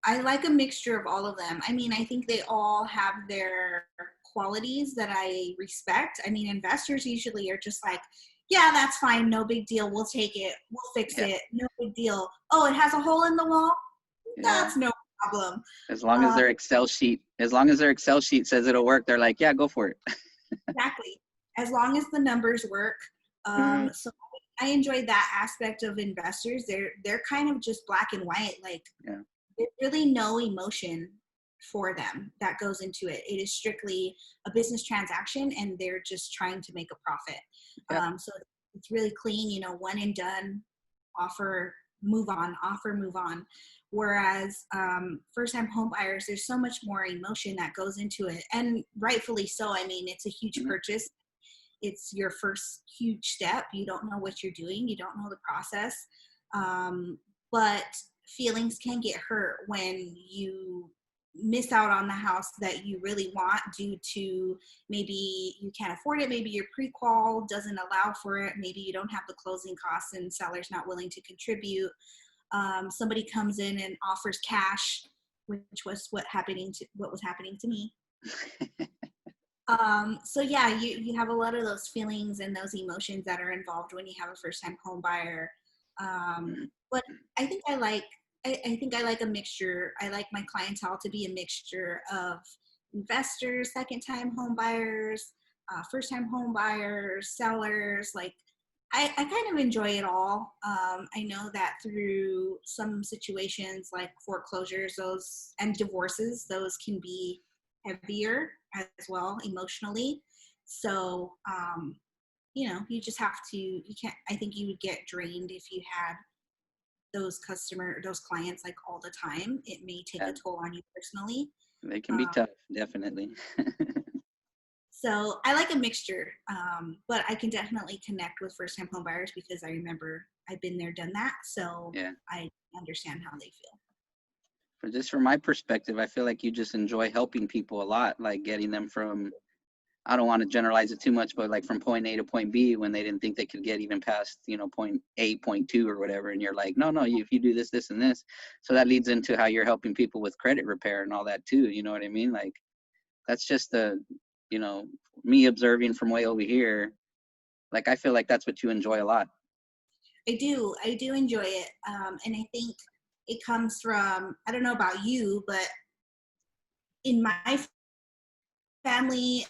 I like a mixture of all of them. I mean, I think they all have their qualities that I respect. I mean, investors usually are just like, yeah, that's fine, no big deal. We'll take it. We'll fix Yeah, it. No big deal. Oh, it has a hole in the wall? yeah. That's no problem. As long as their Excel sheet says it'll work, they're like, yeah, go for it. Exactly. As long as the numbers work. Mhm. So I enjoy that aspect of investors. They're kind of just black and white. Like Yeah. there's really no emotion for them that goes into it. It is strictly a business transaction, and they're just trying to make a profit. Yep. So it's really clean. One and done. Offer, move on. Offer, move on. Whereas first-time home buyers, there's so much more emotion that goes into it, and rightfully so. I mean, it's a huge Mhm. purchase. It's your first huge step. You don't know what you're doing. You don't know the process. Um, but feelings can get hurt when you miss out on the house that you really want due to maybe you can't afford it, maybe your pre-qual doesn't allow for it, maybe you don't have the closing costs and seller's not willing to contribute. Somebody comes in and offers cash, which was what was happening to me. So yeah, you have a lot of those feelings and those emotions that are involved when you have a first time home buyer. But I think I think I like a mixture. I like my clientele to be a mixture of investors, second time home buyers, first time home buyers, sellers. Like I kind of enjoy it all. I know that through some situations like foreclosures, those and divorces, those can be heavier as well emotionally. So you know, you just have to, you can't, I think you would get drained if you had those clients like all the time. It may take Yeah, a toll on you personally. they can be Um, tough, definitely. so I like a mixture, but I can definitely connect with first time home buyers because I remember I've been there, done that. So Yeah. I understand how they feel. But just from my perspective, I feel like you just enjoy helping people a lot, like getting them from, I don't want to generalize it too much, but like from point A to point B when they didn't think they could get even past, point A, point two or whatever. And you're like, no, no, if you do this, this, and this. So that leads into how you're helping people with credit repair and all that too. You know what I mean? Like that's just you know, me observing from way over here. Like I feel like that's what you enjoy a lot. I do enjoy it. And I think it comes from, I don't know about you, but in my family,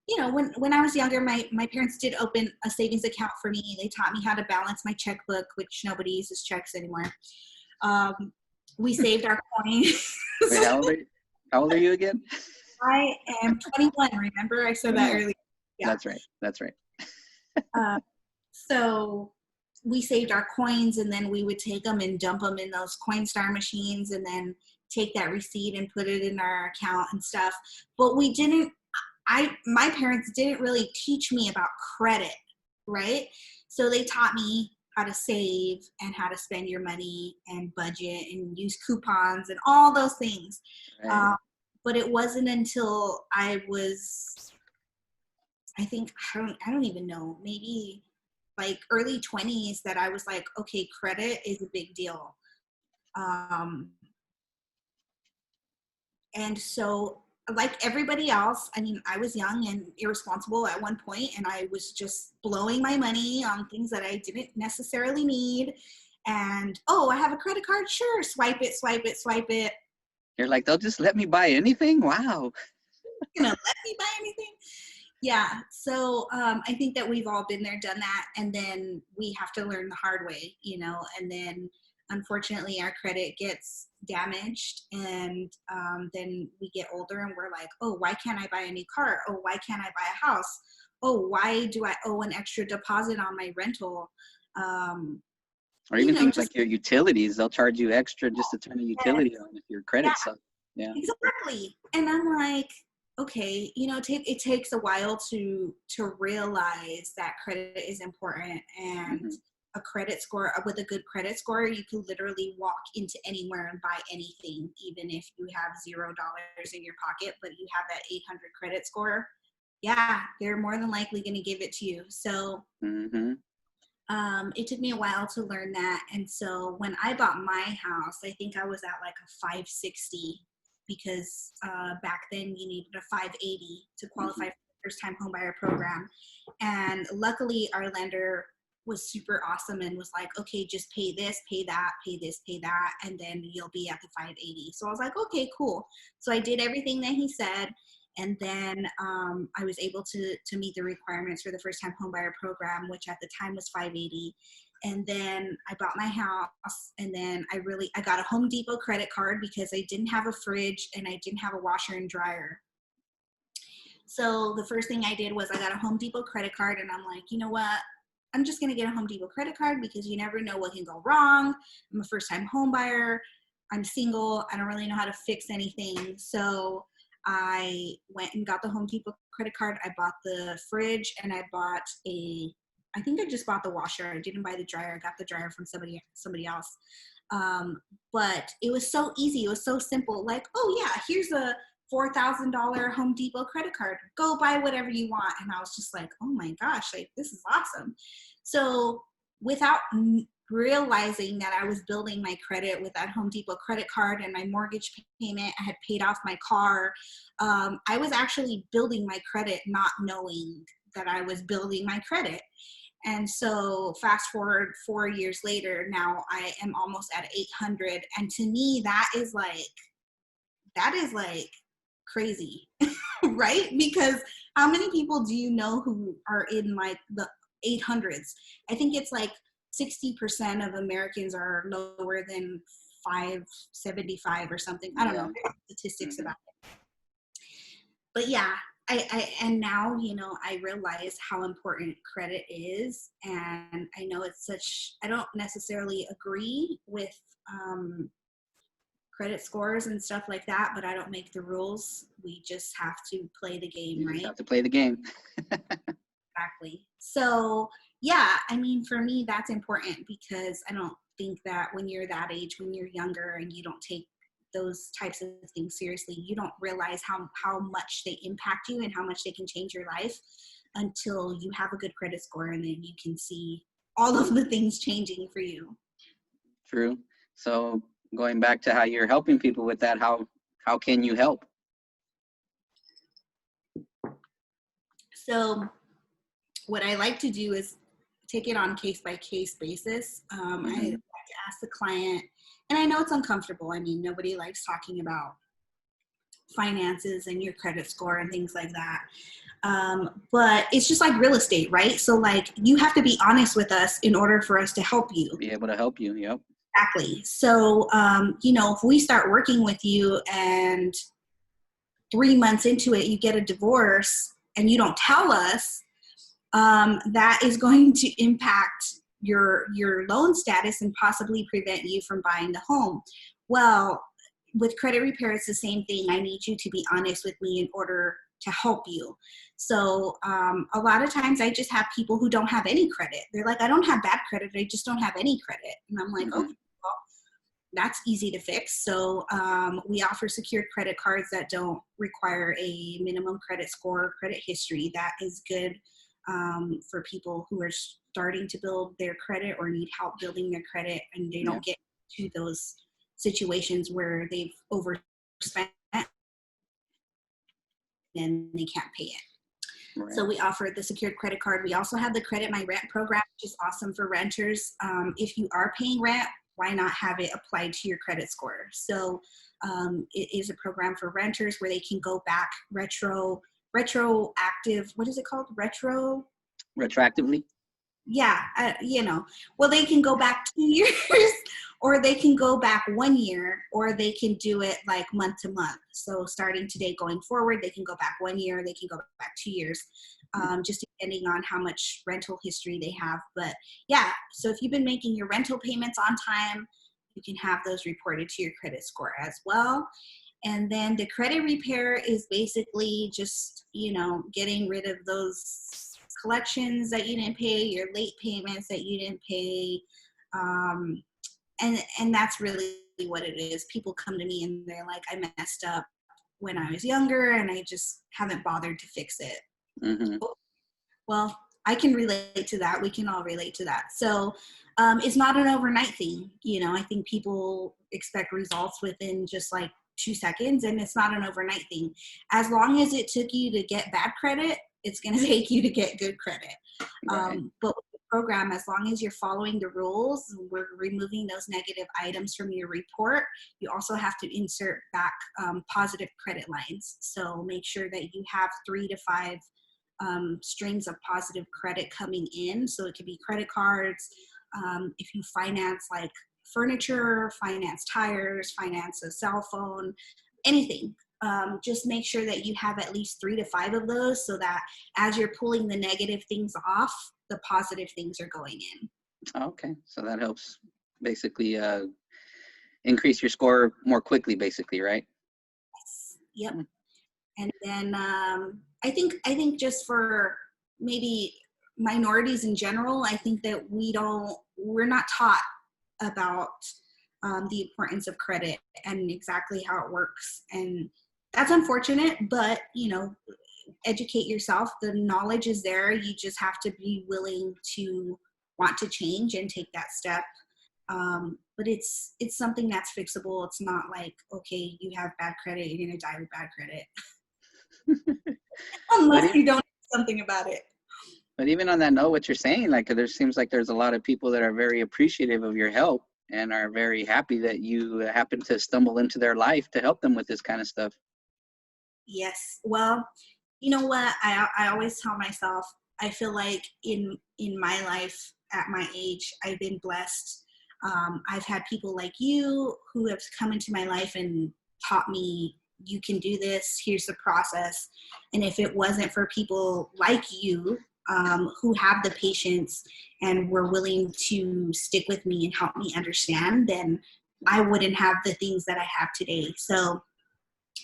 you know, when I was younger, my parents did open a savings account for me. They taught me how to balance my checkbook, which nobody uses checks anymore. We saved our coins. Wait, how old are you again? I am 21. Remember, I said that 21. earlier. Yeah. That's right. That's right. Uh, so we saved our coins, and then we would take them and dump them in those Coinstar machines, and then take that receipt and put it in our account and stuff. But we didn't. My parents didn't really teach me about credit, right? So they taught me how to save and how to spend your money and budget and use coupons and all those things. Right. But it wasn't until I was, I think, I don't even know, maybe like early 20s that I was like, okay, credit is a big deal. Um, and so like everybody else, I mean, I was young and irresponsible at one point, and I was just blowing my money on things that I didn't necessarily need. And, oh, I have a credit card? Sure, swipe it, swipe it, swipe it. You're like, they'll just let me buy anything? Wow. You know, let me buy anything. Yeah, so I think that we've all been there, done that, and then we have to learn the hard way, you know, and then unfortunately our credit gets damaged, and then we get older and we're like, oh, why can't I buy a new car? Oh, why can't I buy a house? Oh, why do I owe an extra deposit on my rental? Or You even know, things just, like your utilities, they'll charge you extra just to turn a utility on if your yeah, credit sucks. Yeah. exactly. And I'm like, okay, you know, it takes a while to realize that credit is important, and Hmm. a credit score, with a good credit score, you can literally walk into anywhere and buy anything, even if you have $0 in your pocket, but you have that 800 credit score. Yeah, they're more than likely going to give it to you. So Hmm. it took me a while to learn that. And so when I bought my house, I think I was at like a 560, because back then you needed a 580 to qualify Hmm. for the first time homebuyer program. And luckily our lender was super awesome and was like, okay, just pay this, pay that, pay this, pay that, and then you'll be at the 580. So I was like, okay, cool. So I did everything that he said. And then I was able to meet the requirements for the first time homebuyer program, which at the time was 580. And then I bought my house, and then I got a Home Depot credit card because I didn't have a fridge and I didn't have a washer and dryer. So the first thing I did was I got a Home Depot credit card, and I'm like, you know what? I'm just gonna get a Home Depot credit card because you never know what can go wrong. I'm a first time home buyer. I'm single. I don't really know how to fix anything. So I went and got the Home Depot credit card. I bought the fridge, and I think I just bought the washer. I didn't buy the dryer. I got the dryer from somebody else. But it was so easy. It was so simple. Like, oh yeah, here's a $4,000 Home Depot credit card. Go buy whatever you want. And I was just like, oh my gosh, like this is awesome. So without realizing that I was building my credit with that Home Depot credit card and my mortgage payment, I had paid off my car. I was actually building my credit, not knowing that I was building my credit. And so fast forward 4 years later, now I am almost at 800. And to me, that is like crazy, right? Because how many people do you know who are in like the 800s? I think it's like 60% of Americans are lower than 575 or something. I don't Yeah. know statistics Hmm. about it. But yeah, and now, you know, I realize how important credit is. And I know it's such, I don't necessarily agree with credit scores and stuff like that, but I don't make the rules. We just have to play the game, You just right? have to play the game. Exactly. So, yeah, I mean, for me, that's important because I don't think that when you're that age, when you're younger and you don't take those types of things seriously, you don't realize how much they impact you and how much they can change your life until you have a good credit score and then you can see all of the things changing for you. True. So going back to how you're helping people with that, how can you help? So, what I like to do is take it on case by case basis. I like Hmm. to ask the client, and I know it's uncomfortable. I mean, nobody likes talking about finances and your credit score and things like that. But it's just like real estate, right? So, like, you have to be honest with us in order for us to help you. Be able to help you. Yep. Exactly. So, you know, if we start working with you and 3 months into it, you get a divorce and you don't tell us, that is going to impact your loan status and possibly prevent you from buying the home. Well, with credit repair, it's the same thing. I need you to be honest with me in order to help you. So a lot of times I just have people who don't have any credit. They're like, I don't have bad credit. I just don't have any credit. And I'm like, Hmm. okay, well, that's easy to fix. So we offer secured credit cards that don't require a minimum credit score or credit history. That is good for people who are starting to build their credit or need help building their credit and they Yeah. don't get to those situations where they've overspent and they can't pay it. So Right. we offer the secured credit card. We also have the Credit My Rent program, which is awesome for renters. If you are paying rent, why not have it applied to your credit score? So it is a program for renters where they can go back retroactive. What is it called? Retroactively. Yeah, you know, well, they can go back 2 years or they can go back 1 year or they can do it like month to month. So starting today going forward, they can go back 1 year, they can go back 2 years, just depending on how much rental history they have. But yeah, so if you've been making your rental payments on time, you can have those reported to your credit score as well. And then the credit repair is basically just, you know, getting rid of those collections that you didn't pay, your late payments that you didn't pay. Um, and that's really what it is. People come to me and they're like, I messed up when I was younger and I just haven't bothered to fix it. Hmm. Well, I can relate to that. We can all relate to that. So it's not an overnight thing. You know, I think people expect results within just like 2 seconds, and it's not an overnight thing. As long as it took you to get bad credit, it's going to take you to get good credit. Right. But with the program, as long as you're following the rules, we're removing those negative items from your report. You also have to insert back positive credit lines. So make sure that you have 3 to 5 streams of positive credit coming in. So it could be credit cards. If you finance like furniture, finance tires, finance a cell phone, anything. Just make sure that you have at least 3 to 5 of those so that as you're pulling the negative things off, the positive things are going in. Okay. So that helps basically increase your score more quickly, basically, right? Yep. And then I think just for maybe minorities in general, I think that we're not taught about the importance of credit and exactly how it works. And that's unfortunate, but you know, educate yourself. The knowledge is there. You just have to be willing to want to change and take that step. But it's something that's fixable. It's not like, okay, you have bad credit, you're gonna die with bad credit But unless even, you don't do something about it. but even on that note, what you're saying, like there seems like there's a lot of people that are very appreciative of your help and are very happy that you happen to stumble into their life to help them with this kind of stuff. Yes. Well, you know what? I always tell myself I feel like in my life at my age I've been blessed. I've had people like you who have come into my life and taught me you can do this. Here's the process. And if it wasn't for people like you, who have the patience and were willing to stick with me and help me understand, then I wouldn't have the things that I have today. So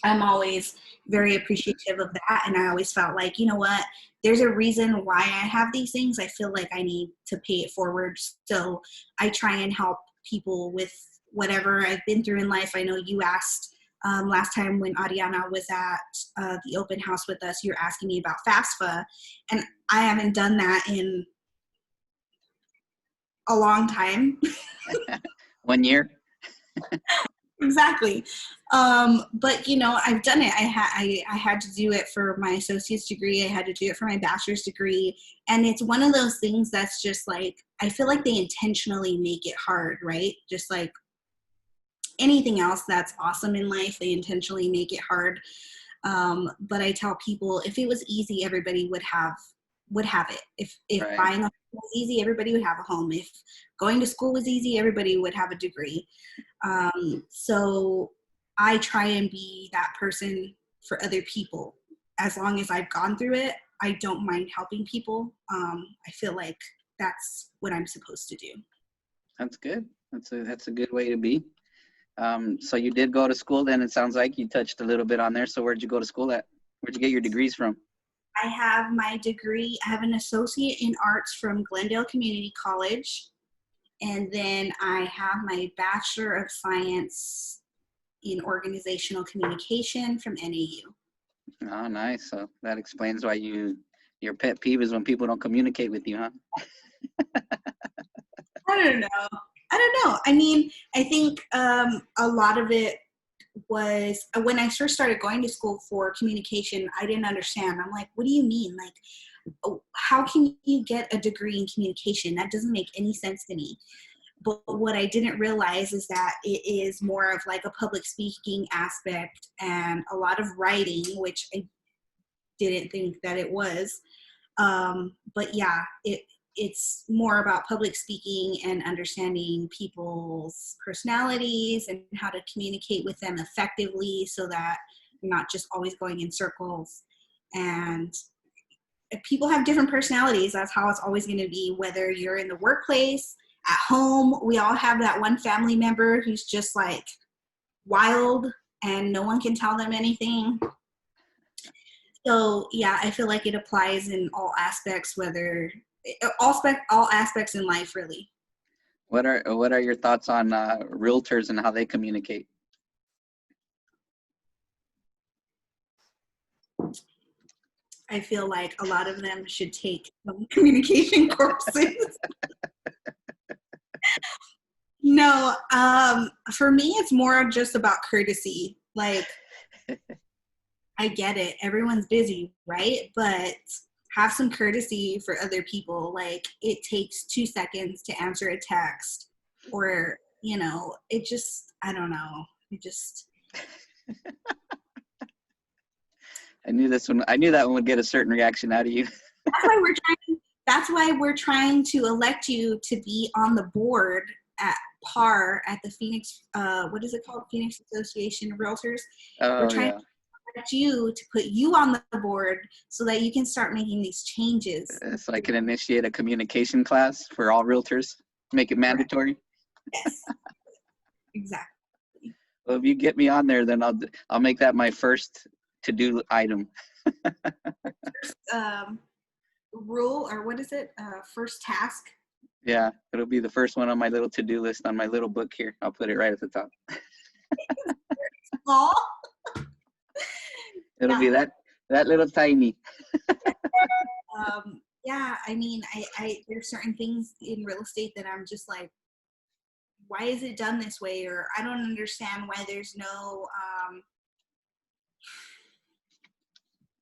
I'm always very appreciative of that. And I always felt like, you know what, there's a reason why I have these things. I feel like I need to pay it forward. So I try and help people with whatever I've been through in life. I know you asked last time when Ariana was at the open house with us, you're asking me about FAFSA, and I haven't done that in a long time. 1 year. Exactly. But you know, I've done it. I had to do it for my associate's degree. I had to do it for my bachelor's degree. And it's one of those things that's just like, I feel like they intentionally make it hard, right? Just like anything else that's awesome in life, they intentionally make it hard. But I tell people, if it was easy, everybody would have it. If Right. buying a home was easy, everybody would have a home. If going to school was easy, everybody would have a degree. So I try and be that person for other people. As long as I've gone through it, I don't mind helping people. I feel like that's what I'm supposed to do. That's good. That's a good way to be. So you did go to school then, it sounds like. You touched a little bit on there. So where'd you go to school at? Where'd you get your degrees from? I have my degree. I have an associate in arts from Glendale Community College. And then I have my Bachelor of Science in Organizational Communication from NAU. Oh, nice. So that explains why your pet peeve is when people don't communicate with you, huh? I don't know. I mean, I think a lot of it was when I first started going to school for communication, I didn't understand. I'm like, what do you mean? Like, how can you get a degree in communication? That doesn't make any sense to me. But what I didn't realize is that it is more of like a public speaking aspect and a lot of writing, which I didn't think that it was. But yeah, it's more about public speaking and understanding people's personalities and how to communicate with them effectively so that you're not just always going in circles. And if people have different personalities, that's how it's always going to be, whether you're in the workplace, at home. We all have that one family member who's just like wild and no one can tell them anything. So yeah, I feel like it applies in all aspects, all aspects in life, really. What are your thoughts on realtors and how they communicate? I feel like a lot of them should take some communication courses. No, for me, it's more just about courtesy. Like, I get it. Everyone's busy, right? But have some courtesy for other people. Like, it takes 2 seconds to answer a text, or, you know, it just, I don't know. It just. I knew that one would get a certain reaction out of you. That's why we're trying to elect you to be on the board at PAR at the Phoenix, what is it called? Phoenix Association of Realtors. Oh, We're trying to elect you to put you on the board so that you can start making these changes. So I can initiate a communication class for all realtors, make it mandatory. Yes, exactly. Well, if you get me on there, then I'll make that my first to-do item. Rule, or what is it? First task. Yeah, it'll be the first one on my little to-do list on my little book here. I'll put it right at the top. Small. It'll be that little tiny. Yeah, I mean, I there's certain things in real estate that I'm just like, why is it done this way? Or I don't understand why there's no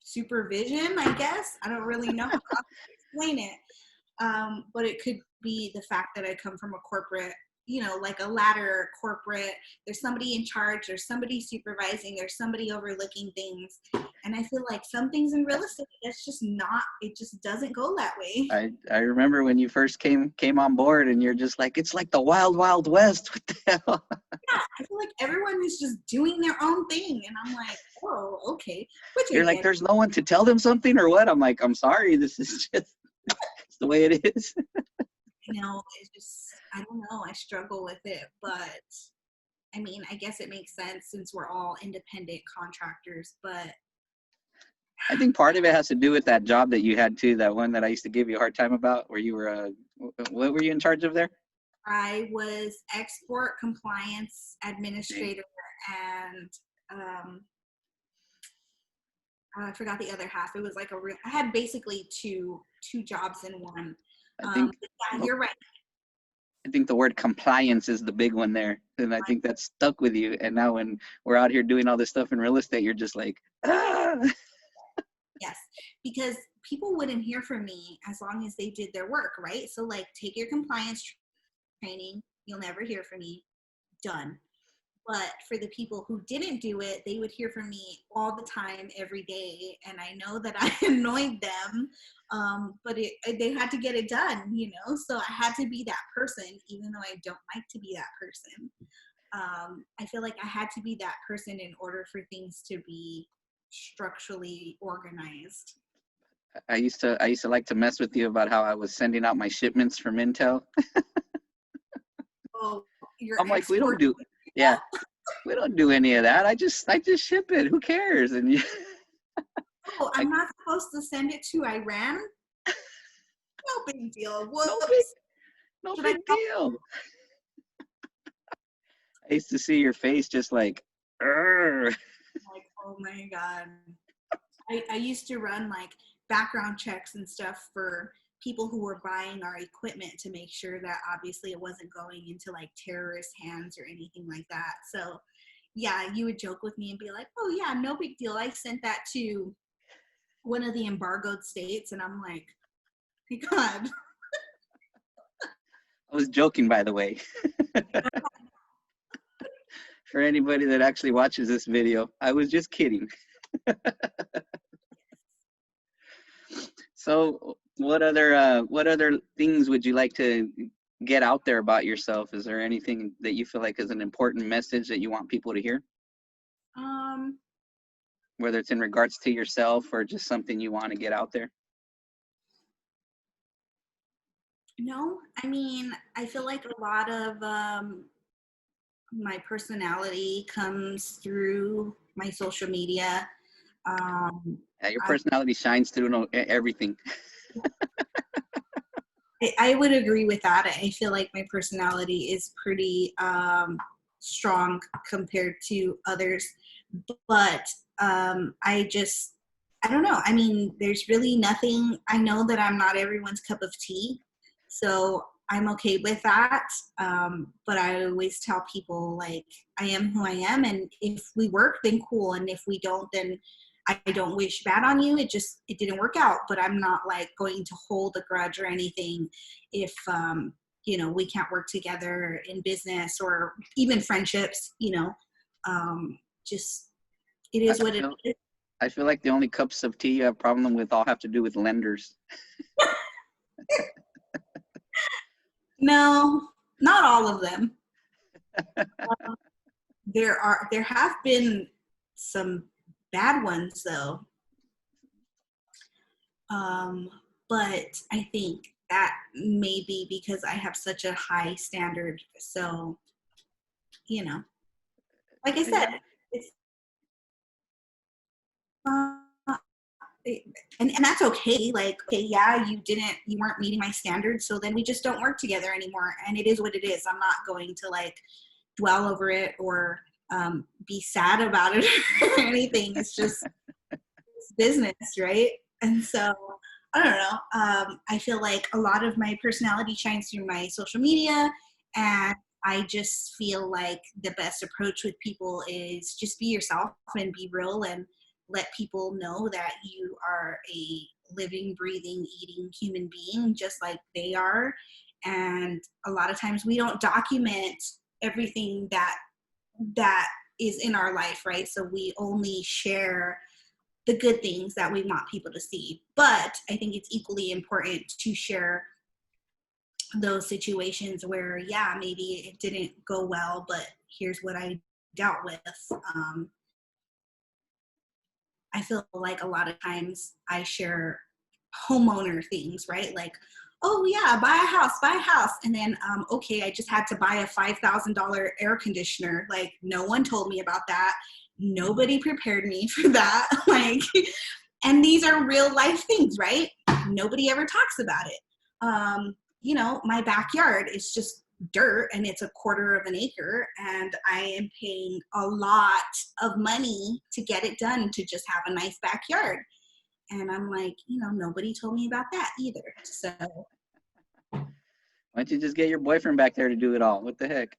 supervision, I guess. I don't really know how to explain it. But it could be the fact that I come from a corporate like a ladder corporate. There's somebody in charge, there's somebody supervising, there's somebody overlooking things. And I feel like some things in real estate, that's just not, it just doesn't go that way. I remember when you first came on board, and you're just like, it's like the wild, wild west. What the hell? Yeah, I feel like everyone is just doing their own thing. And I'm like, oh, okay. Which You're like, there's no one to tell them something or what? I'm like, I'm sorry. This is just it's the way it is. it's just, I don't know. I struggle with it. But I mean, I guess it makes sense since we're all independent contractors. But I think part of it has to do with that job that you had too, that one that I used to give you a hard time about, where you were, what were you in charge of there? I was export compliance administrator, and I forgot the other half. It was like I had basically two jobs in one. I think, yeah, you're right. I think the word compliance is the big one there. And I think that's stuck with you. And now when we're out here doing all this stuff in real estate, you're just like, ah. Yes, because people wouldn't hear from me as long as they did their work, right? So like, take your compliance training, you'll never hear from me, done. But for the people who didn't do it, they would hear from me all the time, every day. And I know that I annoyed them, but they had to get it done, So I had to be that person, even though I don't like to be that person. I feel like I had to be that person in order for things to be structurally organized. I used to like to mess with you about how I was sending out my shipments from Intel. Oh, I'm like, we don't do any of that. I just ship it. Who cares? And you, oh, I'm not supposed to send it to Iran? No big deal. No big deal. I used to see your face just like, like, oh my God. I used to run like background checks and stuff for people who were buying our equipment to make sure that obviously it wasn't going into like terrorist hands or anything like that. So yeah, you would joke with me and be like, oh yeah, no big deal. I sent that to one of the embargoed states. And I'm like, my God. I was joking, by the way. For anybody that actually watches this video, I was just kidding. So what other things would you like to get out there about yourself? Is there anything that you feel like is an important message that you want people to hear? Whether it's in regards to yourself or just something you want to get out there? No, I mean, I feel like a lot of my personality comes through my social media. Yeah, your personality shines through everything. I would agree with that. I feel like my personality is pretty strong compared to others, but I don't know. I mean, there's really nothing. I know that I'm not everyone's cup of tea, so I'm okay with that. But I always tell people, like, I am who I am, and if we work, then cool, and if we don't, then I don't wish bad on you. It didn't work out, but I'm not like going to hold a grudge or anything if, we can't work together in business or even friendships, just, it is what it is. I feel like the only cups of tea you have problem with all have to do with lenders. No, not all of them. There have been some bad ones though. But I think that may be because I have such a high standard. So, like I said, it's and that's okay. Like, okay, yeah, you weren't meeting my standards, so then we just don't work together anymore. And it is what it is. I'm not going to like dwell over it or be sad about it or anything. It's just it's business, right? And so I don't know. I feel like a lot of my personality shines through my social media, and I just feel like the best approach with people is just be yourself and be real and let people know that you are a living, breathing, eating human being just like they are. And a lot of times we don't document everything that is in our life, right? So we only share the good things that we want people to see. But I think it's equally important to share those situations where, yeah, maybe it didn't go well, but here's what I dealt with. I feel like a lot of times I share homeowner things, right? Like, oh yeah, buy a house. And then, okay, I just had to buy a $5,000 air conditioner. Like, no one told me about that. Nobody prepared me for that. Like, and these are real life things, right? Nobody ever talks about it. You know, my backyard is just dirt and it's a quarter of an acre, and I am paying a lot of money to get it done to just have a nice backyard. And I'm like, you know, nobody told me about that either. So Why don't you just get your boyfriend back there to do it all? What the heck?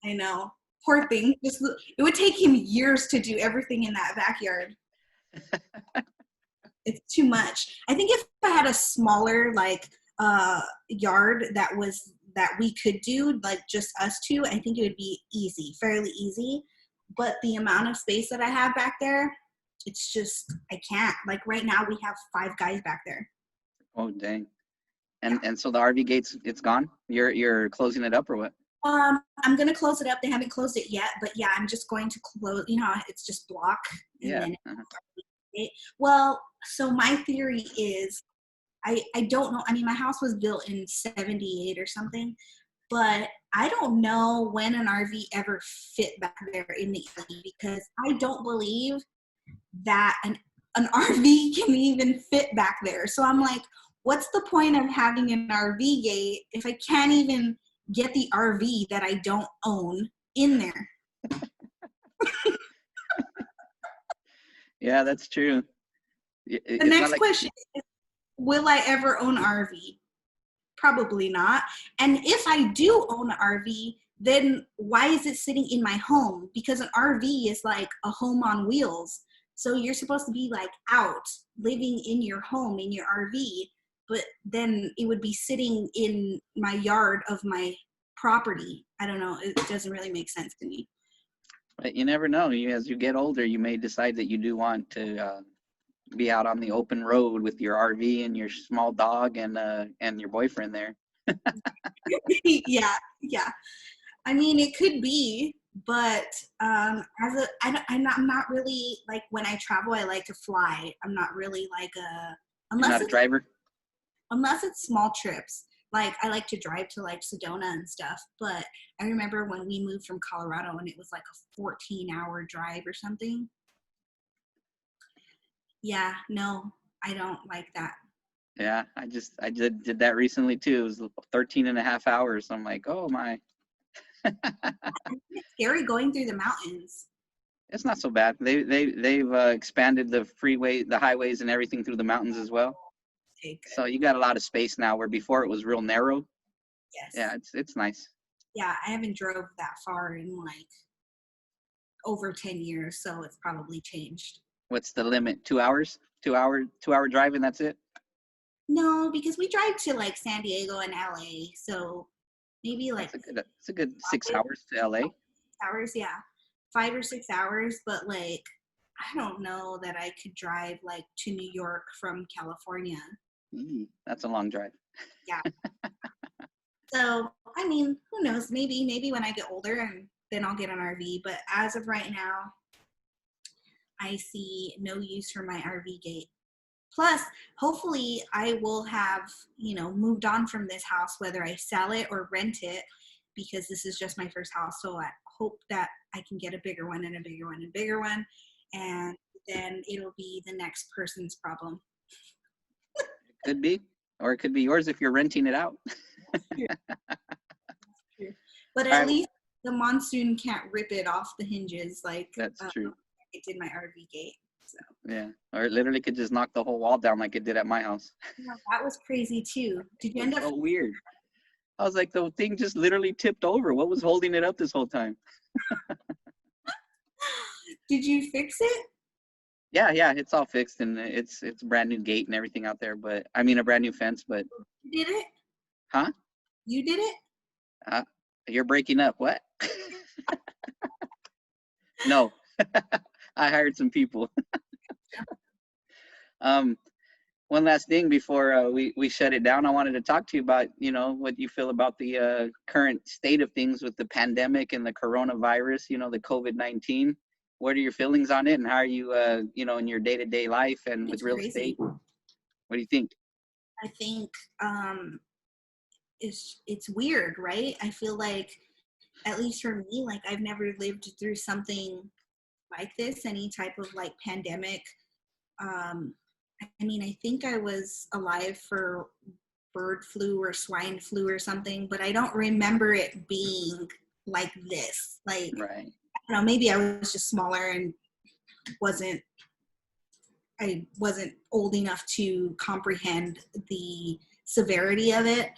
I know, poor thing. Just it would take him years to do everything in that backyard. It's too much. I think if I had a smaller like yard that we could do, like just us two, I think it would be easy, fairly easy. But the amount of space that I have back there, it's just I can't. Like right now we have 5 guys back there. Oh dang. Yeah. And so the RV gates, it's gone? You're closing it up or what? I'm gonna close it up. They haven't closed it yet, but yeah, I'm just going to close. You know, it's just block. And Yeah. then well, so my theory is I don't know. I mean, my house was built in 78 or something, but I don't know when an RV ever fit back there in the alley, because I don't believe that an RV can even fit back there. So I'm like, what's the point of having an RV gate if I can't even get the RV that I don't own in there? Yeah, that's true. The It's not next like question is, will I ever own an RV? Probably not. And if I do own an RV, then why is it sitting in my home? Because an RV is like a home on wheels. So you're supposed to be like out living in your home in your RV, but then it would be sitting in my yard of my property. I don't know. It doesn't really make sense to me. but you never know. As you get older, you may decide that you do want to be out on the open road with your RV and your small dog and your boyfriend there. Yeah, yeah. I mean, it could be, but I'm not really like when I travel, I like to fly. I'm not really like You're unless not a driver? it's small trips. Like I like to drive to like Sedona and stuff. But I remember when we moved from Colorado and it was like a 14-hour drive or something. Yeah, no, I don't like that. Yeah, I did that recently too. It was 13 and a half hours. I'm like, oh my. It's scary going through the mountains. It's not so bad. They've expanded the freeway, the highways, and everything through the mountains as well. Okay, So good. you got a lot of space now, where before it was real narrow. Yes. Yeah, it's nice. Yeah, I haven't drove that far in like over 10 years, so it's probably changed. What's the limit? 2 hours? 2 hour drive, and that's it. No, because we drive to like San Diego and LA, so maybe like It's a good 5 6 hours to LA. hours, yeah. 5 or 6 hours, but like I don't know that I could drive like to New York from California. That's a long drive. Yeah. So, I mean, who knows? Maybe when I get older and then I'll get an RV, but as of right now, I see no use for my RV gate. Plus, hopefully I will have, you know, moved on from this house, whether I sell it or rent it, because this is just my first house. So I hope that I can get a bigger one and a bigger one and a bigger one. And then it'll be the next person's problem. Could be, or it could be yours if you're renting it out. But All at right, least the monsoon can't rip it off the hinges like that's true. it did my RV gate. So Yeah, or it literally could just knock the whole wall down like it did at my house. yeah, that was crazy too. Did It you was end up? so weird. I was like, the thing just literally tipped over. What was holding it up this whole time? Did you fix it? Yeah, it's all fixed and it's brand new gate and everything out there. But I mean, a brand new fence. But You did it? Huh? You did it? Uh, you're breaking up. What? No, I hired some people. Um, one last thing before we shut it down, I wanted to talk to you about, what you feel about the current state of things with the pandemic and the coronavirus, the COVID-19. What are your feelings on it, and how are you, in your day-to-day life and with It's real crazy. estate? What do you think? I think it's weird, right? I feel like, at least for me, like I've never lived through something like this, any type of like pandemic. Um, I mean, I think I was alive for bird flu or swine flu or something, but I don't remember it being like this. Like, Right. I don't know, maybe I was just smaller and wasn't I wasn't old enough to comprehend the severity of it.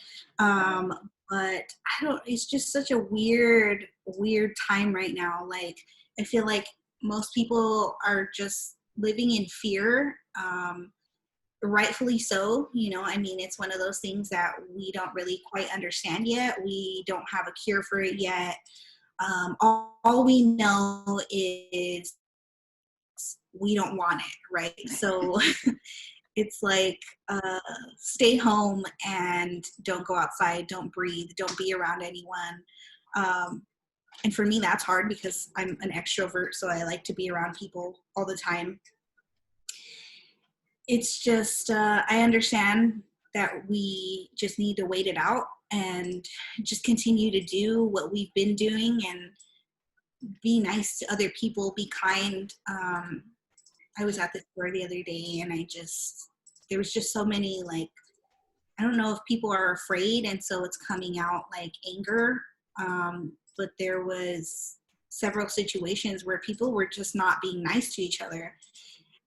But I don't, it's just such a weird time right now. Like, I feel like most people are just living in fear. Rightfully so. I mean, it's one of those things that we don't really quite understand yet. We don't have a cure for it yet. All we know is we don't want it, right? So it's like, stay home and don't go outside, don't breathe, don't be around anyone. And for me, that's hard because I'm an extrovert, so I like to be around people all the time. It's just, I understand that we just need to wait it out and just continue to do what we've been doing and be nice to other people, be kind. I was at the store the other day and there was just so many, like, I don't know if people are afraid and so it's coming out like anger. But there was several situations where people were just not being nice to each other.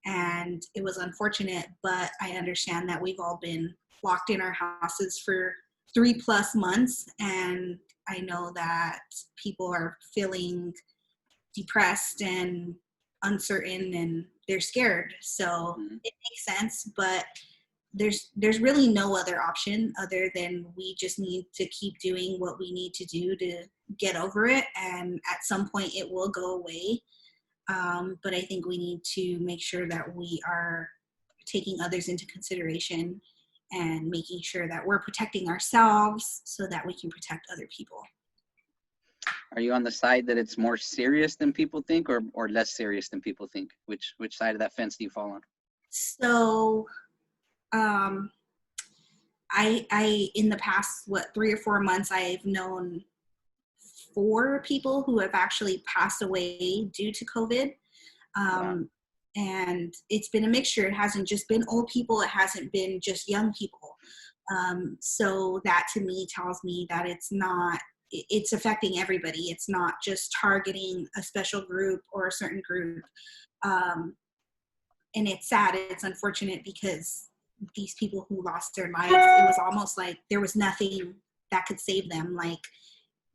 And it was unfortunate, but I understand that we've all been locked in our houses for 3+ months. And I know that people are feeling depressed and uncertain and they're scared. So Mhm. it makes sense, but there's really no other option other than we just need to keep doing what we need to do to get over it, and at some point it will go away. But I think we need to make sure that we are taking others into consideration and making sure that we're protecting ourselves so that we can protect other people. Are you on the side that it's more serious than people think, or less serious than people think? Which side of that fence do you fall on? So um, I in the past 3 or 4 months I've known 4 people who have actually passed away due to COVID. Wow. Um, and it's been a mixture. It hasn't just been old people. It hasn't been just young people. So that to me tells me that it's affecting everybody. It's not just targeting a special group or a certain group. Um, and it's sad. It's unfortunate because these people who lost their lives, it was almost like there was nothing that could save them. Like,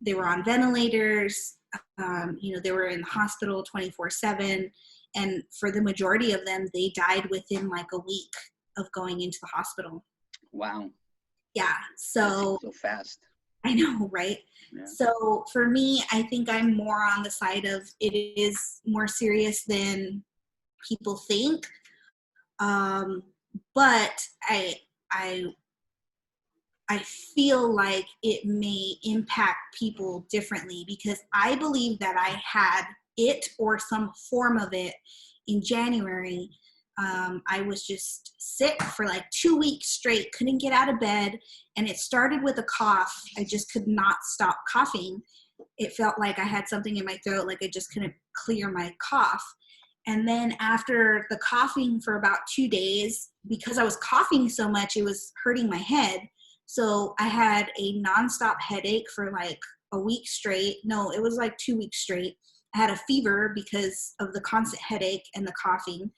they were on ventilators, they were in the hospital 24/7. And for the majority of them, they died within like a week of going into the hospital. Wow. Yeah. That So seems so fast. I know, right? Yeah. So for me, I think I'm more on the side of it is more serious than people think. Um, but I I feel like it may impact people differently because I believe that I had it or some form of it in January. I was just sick for like 2 weeks straight, couldn't get out of bed, and it started with a cough. I just could not stop coughing. It felt like I had something in my throat, like I just couldn't clear my cough. And then after the coughing for about 2 days, because I was coughing so much, it was hurting my head. So I had a nonstop headache for like a week straight. No, it was like 2 weeks straight. I had a fever because of the constant headache and the coughing.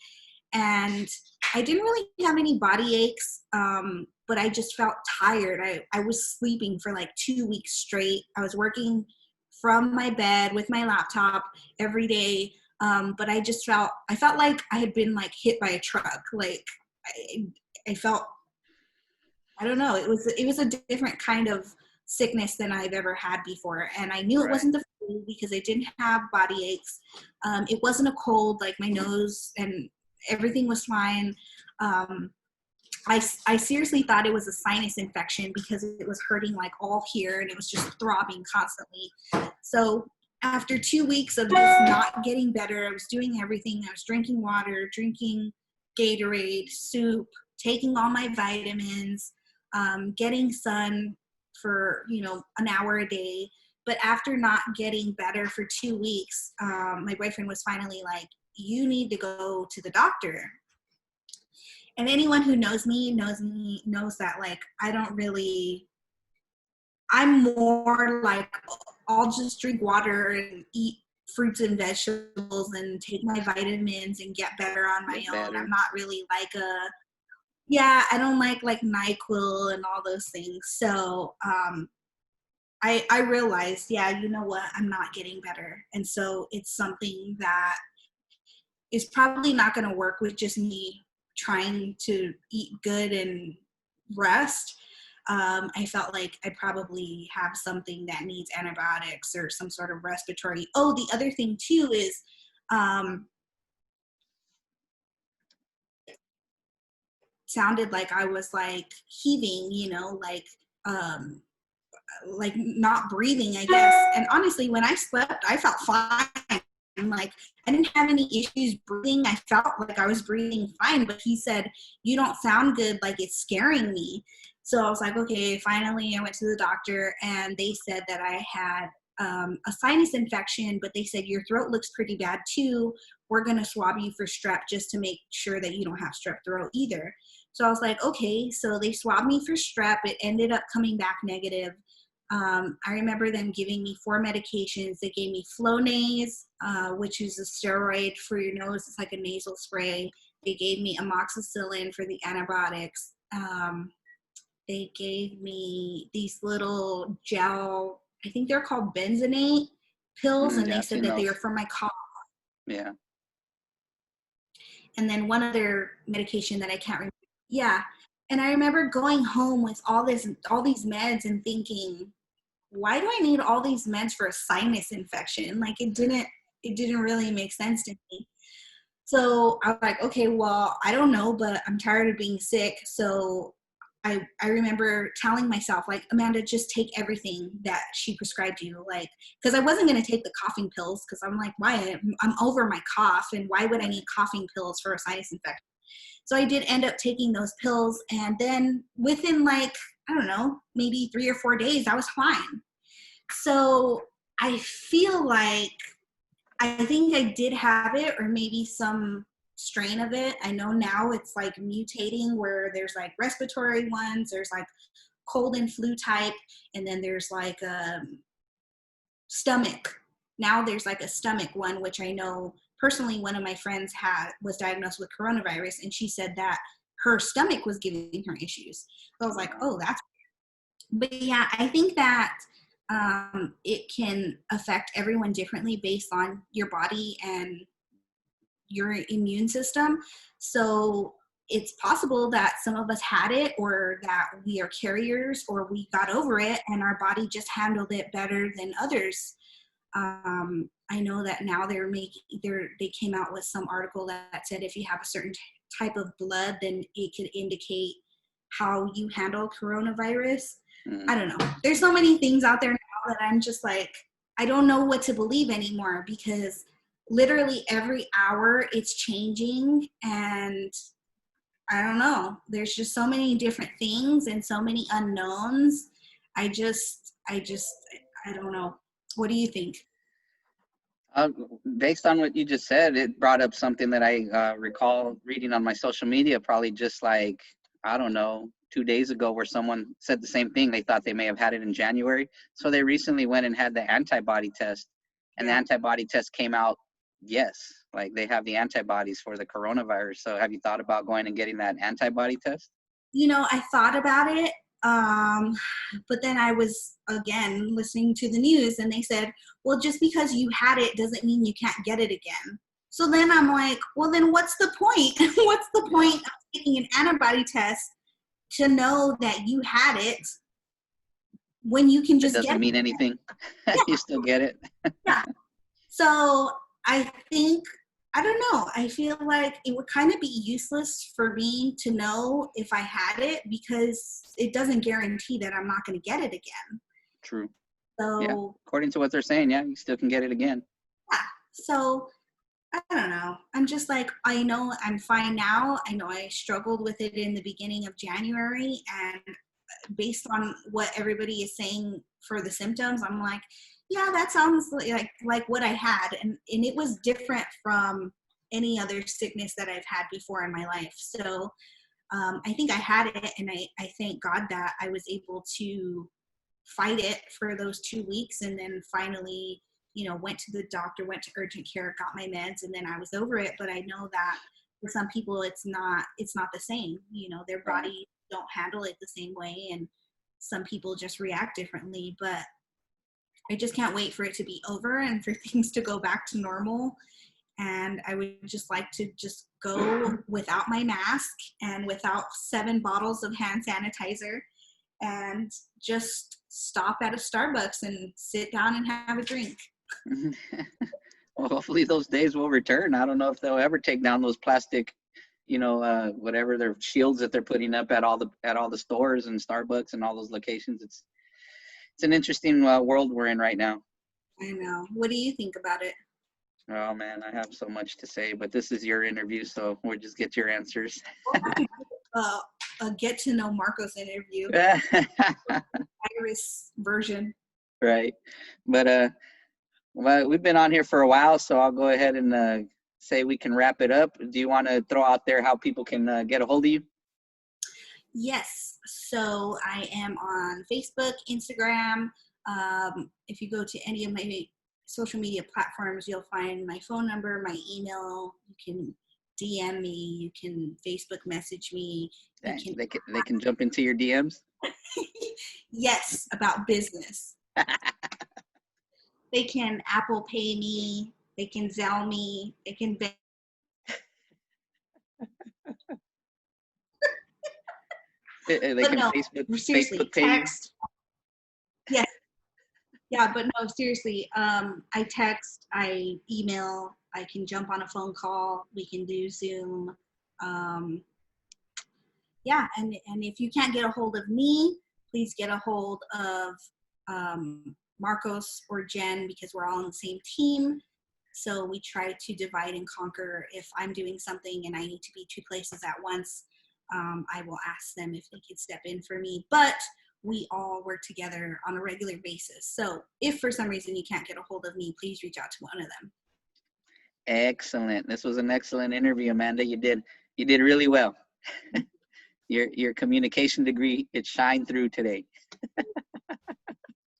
And I didn't really have any body aches, but I just felt tired. I was sleeping for like 2 weeks straight. I was working from my bed with my laptop every day. But I felt like I had been like hit by a truck. Like I felt I don't know. It was a different kind of sickness than I've ever had before, and I knew it Right. wasn't the flu because I didn't have body aches. It wasn't a cold, like my nose and everything was fine. Um, I seriously thought it was a sinus infection because it was hurting like all here and it was just throbbing constantly. So after 2 weeks of just not getting better, I was doing everything. I was drinking water, drinking Gatorade, soup, taking all my vitamins, getting sun for, an hour a day. But after not getting better for 2 weeks, my boyfriend was finally like, you need to go to the doctor. And anyone who knows me knows that, like, I'm more like, I'll just drink water and eat fruits and vegetables and take my vitamins and get better on my Get own. I'm better. not really like yeah, I don't like NyQuil and all those things. So I realized, yeah, you know what, I'm not getting better. And so it's something that is probably not going to work with just me trying to eat good and rest. I felt like I probably have something that needs antibiotics or some sort of respiratory. Oh, the other thing too is sounded like I was like heaving, like not breathing, I guess. And honestly, when I slept, I felt fine. Like, I didn't have any issues breathing. I felt like I was breathing fine, but he said, you don't sound good, like it's scaring me. So I was like, okay, finally I went to the doctor and they said that I had a sinus infection, but they said your throat looks pretty bad too. We're going to swab you for strep just to make sure that you don't have strep throat either. So I was like, okay. So they swabbed me for strep. It ended up coming back negative. I remember them giving me 4 medications. They gave me Flonase, which is a steroid for your nose. It's like a nasal spray. They gave me amoxicillin for the antibiotics. They gave me these little gel, I think they're called benzenate pills, and Yeah, they I've said seen that they were those. for my cough. Yeah. And then one other medication that I can't remember. Yeah. And I remember going home with all these meds and thinking, why do I need all these meds for a sinus infection? Like, it didn't really make sense to me. So I was like, okay, well, I don't know, but I'm tired of being sick. So I remember telling myself, like, Amanda, just take everything that she prescribed you. Like, because I wasn't going to take the coughing pills because I'm like, why? I'm over my cough. And why would I Right. need coughing pills for a sinus infection? So I did end up taking those pills. And then within, like, I don't know, maybe 3 or 4 days, I was fine. So I feel like I think I did have it, or maybe some strain of it. I know now it's like mutating where there's like respiratory ones, there's like cold and flu type, and then there's like stomach. Now there's like a stomach one, which I know personally one of my friends was diagnosed with coronavirus, and she said that her stomach was giving her issues. So I was like, oh, that's, but yeah, I think that it can affect everyone differently based on your body and your immune system. So it's possible that some of us had it, or that we are carriers, or we got over it and our body just handled it better than others. I know that now they came out with some article that said if you have a certain type of blood, then it could indicate how you handle coronavirus. I Mm. don't know. There's so many things out there now that I'm just like, I don't know what to believe anymore, because literally every hour it's changing, and I don't know. There's just so many different things and so many unknowns. I don't know. What do you think? Uh, Based on what you just said, it brought up something that I recall reading on my social media, probably just like, I don't know, 2 days ago, where someone said the same thing. They thought they may have had it in January. So they recently went and had the antibody test, and the Yeah. antibody test came out, yes, like they have the antibodies for the coronavirus. So have you thought about going and getting that antibody test? I thought about it, um, but then I was again listening to the news, and they said, well, just because you had it doesn't mean you can't get it again. So then I'm like, well, then what's the point? What's the Yeah. point of taking an antibody test to know that you had it when you can It just get doesn't it. mean anything. Yeah, You still get it. yeah. So I think, I don't know, I feel like it would kind of be useless for me to know if I had it because it doesn't guarantee that I'm not going to get it again. True. Yeah. So, According to what they're saying, yeah, you still can get it again. yeah. So I don't know. I'm just like, I know I'm fine now. I know I struggled with it in the beginning of January, and based on what everybody is saying for the symptoms, I'm like, yeah, that sounds like what I had, and it was different from any other sickness that I've had before in my life. So I think I had it, and I thank God that I was able to fight it for those 2 weeks, and then finally, went to the doctor, went to urgent care, got my meds, and then I was over it. But I know that for some people it's not the same. Their Right. body don't handle it the same way, and some people just react differently. But I just can't wait for it to be over and for things to go back to normal. And I would just like to just go without my mask and without 7 bottles of hand sanitizer, and just stop at a Starbucks and sit down and have a drink. Well, hopefully those days will return. I don't know if they'll ever take down those plastic, whatever their shields that they're putting up at all the stores and Starbucks and all those locations. It's an interesting world we're in right now. I know. What do you think about it? Oh man, I have so much to say, but this is your interview, so we'll just get your answers. A get to know Marcos interview, Iris version. Right, but well, we've been on here for a while, so I'll go ahead and say we can wrap it up. Do you want to throw out there how people can get a hold of you? Yes. So I am on Facebook, Instagram. If you go to any of my social media platforms, you'll find my phone number, my email. You can DM me. You can Facebook message me. Dang, they can jump into your DMs. Yes, about business. They can Apple Pay me. They can Zelle me. They can. They But can no, seriously, Facebook pay you. text. Yes. Yeah, but no, seriously. I text. I email. I can jump on a phone call. We can do Zoom. Yeah, and if you can't get a hold of me, please get a hold of Marcos or Jen, because we're all on the same team. So we try to divide and conquer. If I'm doing something and I need to be 2 places at once, I will ask them if they could step in for me. But we all work together on a regular basis. So if for some reason you can't get a hold of me, please reach out to one of them. Excellent. This was an excellent interview, Amanda. You did really well. Your communication degree, it shined through today.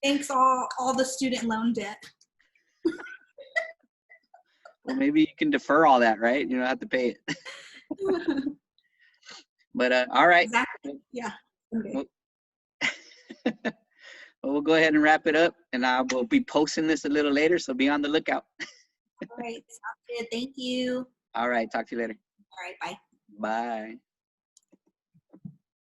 Thanks all the student loan debt. Well, maybe you can defer all that, right? You don't have to pay it. But all right. Exactly. Yeah. Okay. Well, we'll go ahead and wrap it up, and I will be posting this a little later, so be on the lookout. All right. Sounds good. Thank you. All right. Talk to you later. All right. Bye. Bye.